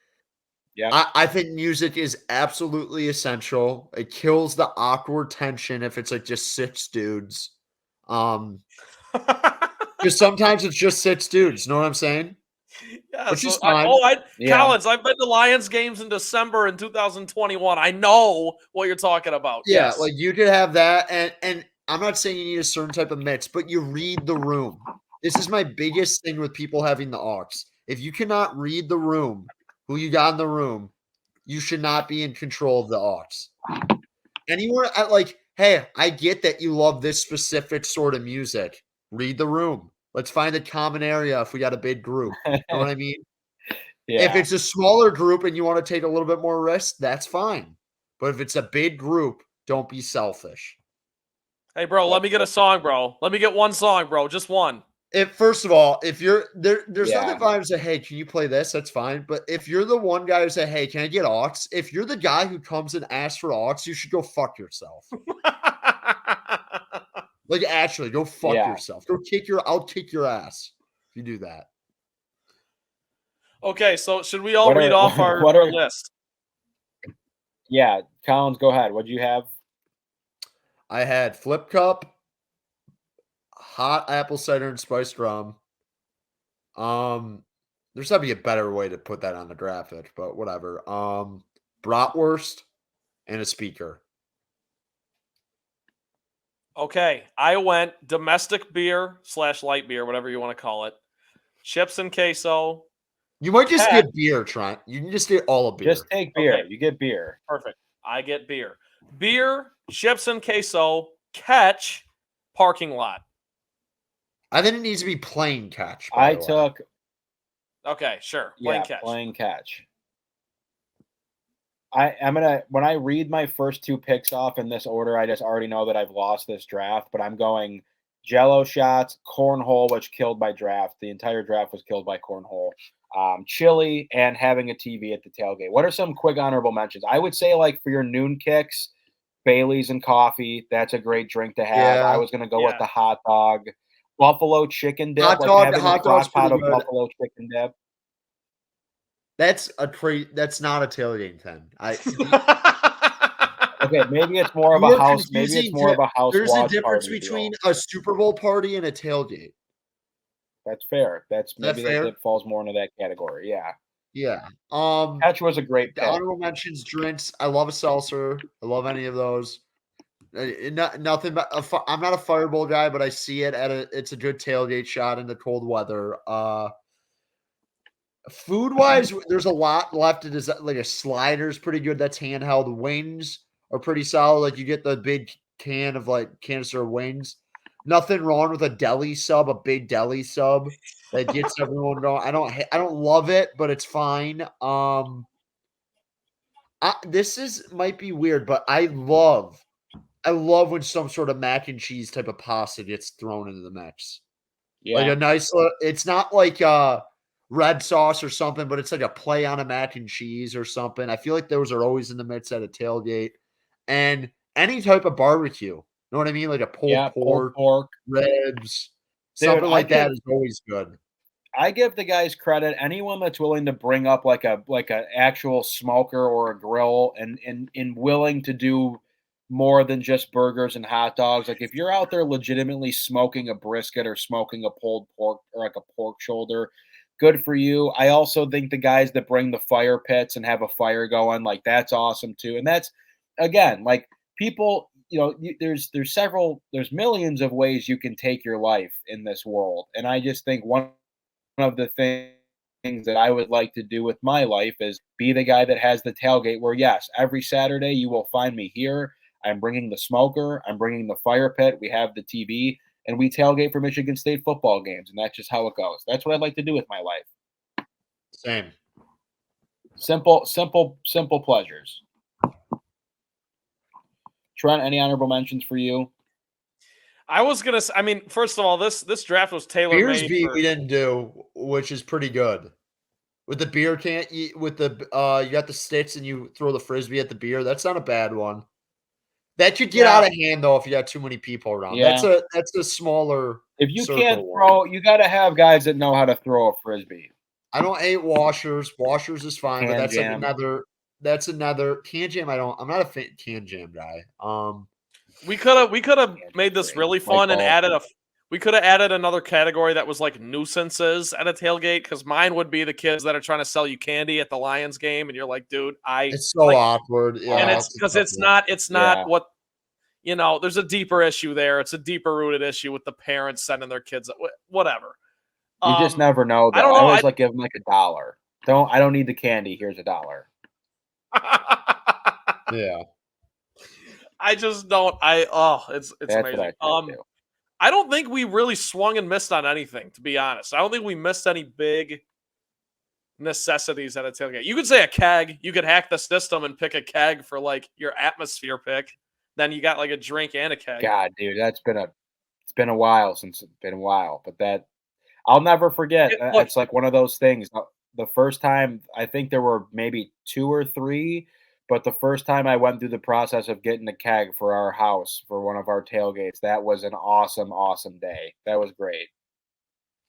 [SPEAKER 2] I think music is absolutely essential. It kills the awkward tension if it's like just 6 dudes. Because sometimes it's just 6 dudes. Know what I'm saying?
[SPEAKER 3] Yeah,
[SPEAKER 2] which is fine.
[SPEAKER 3] Collins, I've been to Lions games in December in 2021. I know what you're talking about.
[SPEAKER 2] Yeah,
[SPEAKER 3] yes.
[SPEAKER 2] like you could have that, and I'm not saying you need a certain type of mix, but you read the room. This is my biggest thing with people having the aux. If you cannot read the room, who you got in the room, you should not be in control of the aux. Anywhere at like, hey, I get that you love this specific sort of music. Read the room. Let's find a common area if we got a big group. You know what I mean?
[SPEAKER 1] Yeah.
[SPEAKER 2] If it's a smaller group and you want to take a little bit more risk, that's fine. But if it's a big group, don't be selfish.
[SPEAKER 3] Hey, bro, let me get a song, bro. Let me get one song, bro. Just one.
[SPEAKER 2] First of all, if you're there's nothing fine to say, hey, can you play this? That's fine. But if you're the one guy who say, hey, can I get aux? If you're the guy who comes and asks for aux, you should go fuck yourself. Like, actually, go fuck yourself. I'll kick your ass if you do that.
[SPEAKER 3] Okay, so should we all read off our list?
[SPEAKER 1] Yeah, Collins, go ahead. What do you have?
[SPEAKER 2] I had Flip Cup, hot apple cider and spiced rum. There's got to be a better way to put that on the graphic, but whatever. Bratwurst and a speaker.
[SPEAKER 3] Okay, I went domestic beer / light beer, whatever you want to call it. Chips and queso.
[SPEAKER 2] You might just get beer, Trent. You can just get all of beer.
[SPEAKER 1] Just take beer.
[SPEAKER 3] Okay.
[SPEAKER 1] You get beer.
[SPEAKER 3] Perfect. I get beer. Beer, chips and queso, catch, parking lot.
[SPEAKER 2] I think it needs to be plain catch.
[SPEAKER 3] Okay, sure. Plain catch.
[SPEAKER 1] Plain catch. I'm gonna, when I read my first 2 picks off in this order, I just already know that I've lost this draft, but I'm going Jello shots, cornhole, which killed my draft. The entire draft was killed by cornhole. Chili, and having a TV at the tailgate. What are some quick honorable mentions? I would say, like, for your noon kicks, Bailey's and coffee. That's a great drink to have.
[SPEAKER 2] Yeah.
[SPEAKER 1] I was going to go with the hot dog. Buffalo chicken dip.
[SPEAKER 2] Hot
[SPEAKER 1] dog,
[SPEAKER 2] the hot dog's
[SPEAKER 1] pot of
[SPEAKER 2] good.
[SPEAKER 1] buffalo chicken dip.
[SPEAKER 2] That's not a tailgate then.
[SPEAKER 1] Okay, maybe it's more of a house. Maybe it's more of a house.
[SPEAKER 2] There's a difference
[SPEAKER 1] party
[SPEAKER 2] between a Super Bowl party and a tailgate.
[SPEAKER 1] That's fair. That
[SPEAKER 2] fair?
[SPEAKER 1] falls more into that category. Yeah.
[SPEAKER 2] Yeah.
[SPEAKER 1] Ketch was a great
[SPEAKER 2] The
[SPEAKER 1] pick.
[SPEAKER 2] honorable mentions drinks. I love a seltzer. I love any of those. Nothing but I'm not a Fireball guy, but I see it it's a good tailgate shot in the cold weather. Food wise, there's a lot left. It is like a slider's pretty good. That's handheld. Wings are pretty solid. Like you get the big can of like canister of wings. Nothing wrong with a deli sub, a big deli sub that gets everyone going. I don't love it, but it's fine. Might be weird, but I love when some sort of mac and cheese type of pasta gets thrown into the mix. Like
[SPEAKER 1] Yeah.
[SPEAKER 2] a nice it's not like red sauce or something, but it's like a play on a mac and cheese or something. I feel like those are always in the mix at a tailgate. And any type of barbecue. You know what I mean? Like a pulled
[SPEAKER 1] Pulled
[SPEAKER 2] pork,
[SPEAKER 1] pork.
[SPEAKER 2] ribs,
[SPEAKER 1] Dude,
[SPEAKER 2] something like that is always good.
[SPEAKER 1] I give the guys credit. Anyone that's willing to bring up like a actual smoker or a grill and willing to do more than just burgers and hot dogs. Like if you're out there legitimately smoking a brisket or smoking a pulled pork or like a pork shoulder, good for you. I also think the guys that bring the fire pits and have a fire going, like that's awesome too. And that's again, like people, there's there's millions of ways you can take your life in this world. And I just think one of the things that I would like to do with my life is be the guy that has the tailgate where, yes, every Saturday you will find me here. I'm bringing the smoker, I'm bringing the fire pit, we have the TV, and we tailgate for Michigan State football games. And that's just how it goes. That's what I'd like to do with my life.
[SPEAKER 2] Same.
[SPEAKER 1] Simple pleasures. Trent, any honorable mentions for you?
[SPEAKER 3] I was gonna. I mean, first of all, this draft was tailor made.
[SPEAKER 2] Beersby we didn't do, which is pretty good. With the beer can, with the you got the sticks and you throw the frisbee at the beer. That's not a bad one. That could get out of hand though if you got too many people around.
[SPEAKER 1] Yeah.
[SPEAKER 2] That's a smaller.
[SPEAKER 1] If you can't throw, you got to have guys that know how to throw a frisbee.
[SPEAKER 2] I don't hate washers. Washers is fine, but that's
[SPEAKER 1] Jam.
[SPEAKER 2] like another. That's another can jam. I'm not a fan can jam guy.
[SPEAKER 3] We could have made this really fun and we could have added another category that was like nuisances at a tailgate, because mine would be the kids that are trying to sell you candy at the Lions game, and you're like, dude,
[SPEAKER 2] it's so awkward. Yeah,
[SPEAKER 3] and it's because it's not what there's a deeper issue there. It's a deeper rooted issue with the parents sending their kids, whatever.
[SPEAKER 1] You just never know. Though. I don't know. I always give them like $1. I don't need the candy. Here's $1.
[SPEAKER 2] Yeah.
[SPEAKER 3] I just don't. It's amazing. I don't think we really swung and missed on anything, to be honest. I don't think we missed any big necessities at a tailgate. You could say a keg. You could hack the system and pick a keg for like your atmosphere pick. Then you got like a drink and a keg.
[SPEAKER 1] God, dude, it's been a while since it's been a while, but that I'll never forget. It's like one of those things. The first time, I think there were maybe 2 or 3. But the first time I went through the process of getting a keg for our house for one of our tailgates, that was an awesome, awesome day. That was great.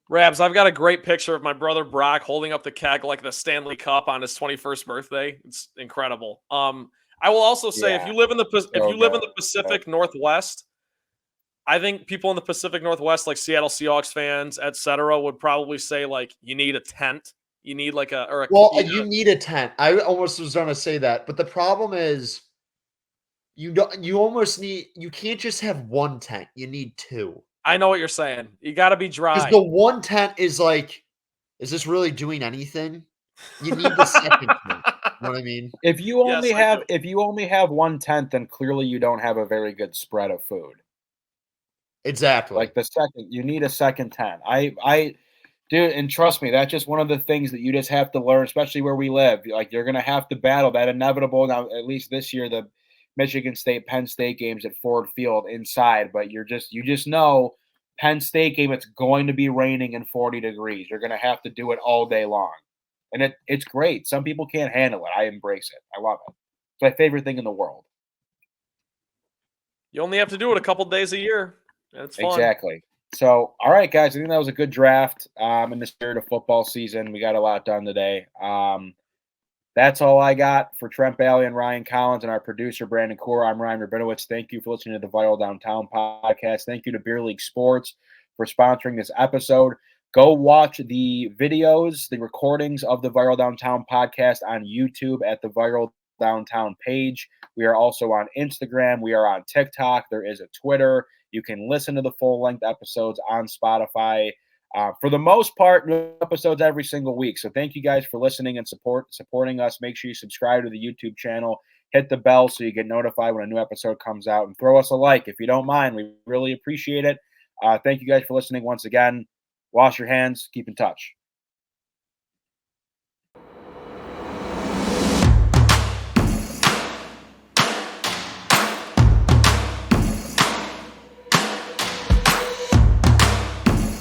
[SPEAKER 3] Rabs, I've got a great picture of my brother Brock holding up the keg like the Stanley Cup on his 21st birthday. It's incredible. I will also say, if you live in the Pacific Northwest, I think people in the Pacific Northwest, like Seattle Seahawks fans, etc., would probably say like you need a tent. You need like
[SPEAKER 2] you need a tent. I almost was going to say that, but the problem is you can't just have one tent. You need 2.
[SPEAKER 3] I know what you're saying. You got to be dry.
[SPEAKER 2] Because the one tent is like, is this really doing anything? You need the second tent. You know what I mean?
[SPEAKER 1] If you only have one tent, then clearly you don't have a very good spread of food.
[SPEAKER 2] Exactly.
[SPEAKER 1] Like you need a second tent. Dude, and trust me, that's just one of the things that you just have to learn, especially where we live. Like you're gonna have to battle that inevitable. Now, at least this year, the Michigan State Penn State games at Ford Field inside, but you just know Penn State game, it's going to be raining and 40 degrees. You're gonna have to do it all day long, and it's great. Some people can't handle it. I embrace it. I love it. It's my favorite thing in the world.
[SPEAKER 3] You only have to do it a couple days a year. It's fun.
[SPEAKER 1] Exactly. So, all right, guys, I think that was a good draft in the spirit of football season. We got a lot done today. That's all I got for Trent Bailey and Ryan Collins and our producer, Brandon Core. I'm Ryan Rabinowitz. Thank you for listening to the Viral Downtown podcast. Thank you to Beer League Sports for sponsoring this episode. Go watch the videos, the recordings of the Viral Downtown podcast on YouTube at the Viral Downtown page. We are also on Instagram. We are on TikTok. There is a Twitter. You can listen to the full-length episodes on Spotify. For the most part, new episodes every single week. So thank you guys for listening and supporting us. Make sure you subscribe to the YouTube channel. Hit the bell so you get notified when a new episode comes out. And throw us a like if you don't mind. We really appreciate it. Thank you guys for listening once again. Wash your hands. Keep in touch.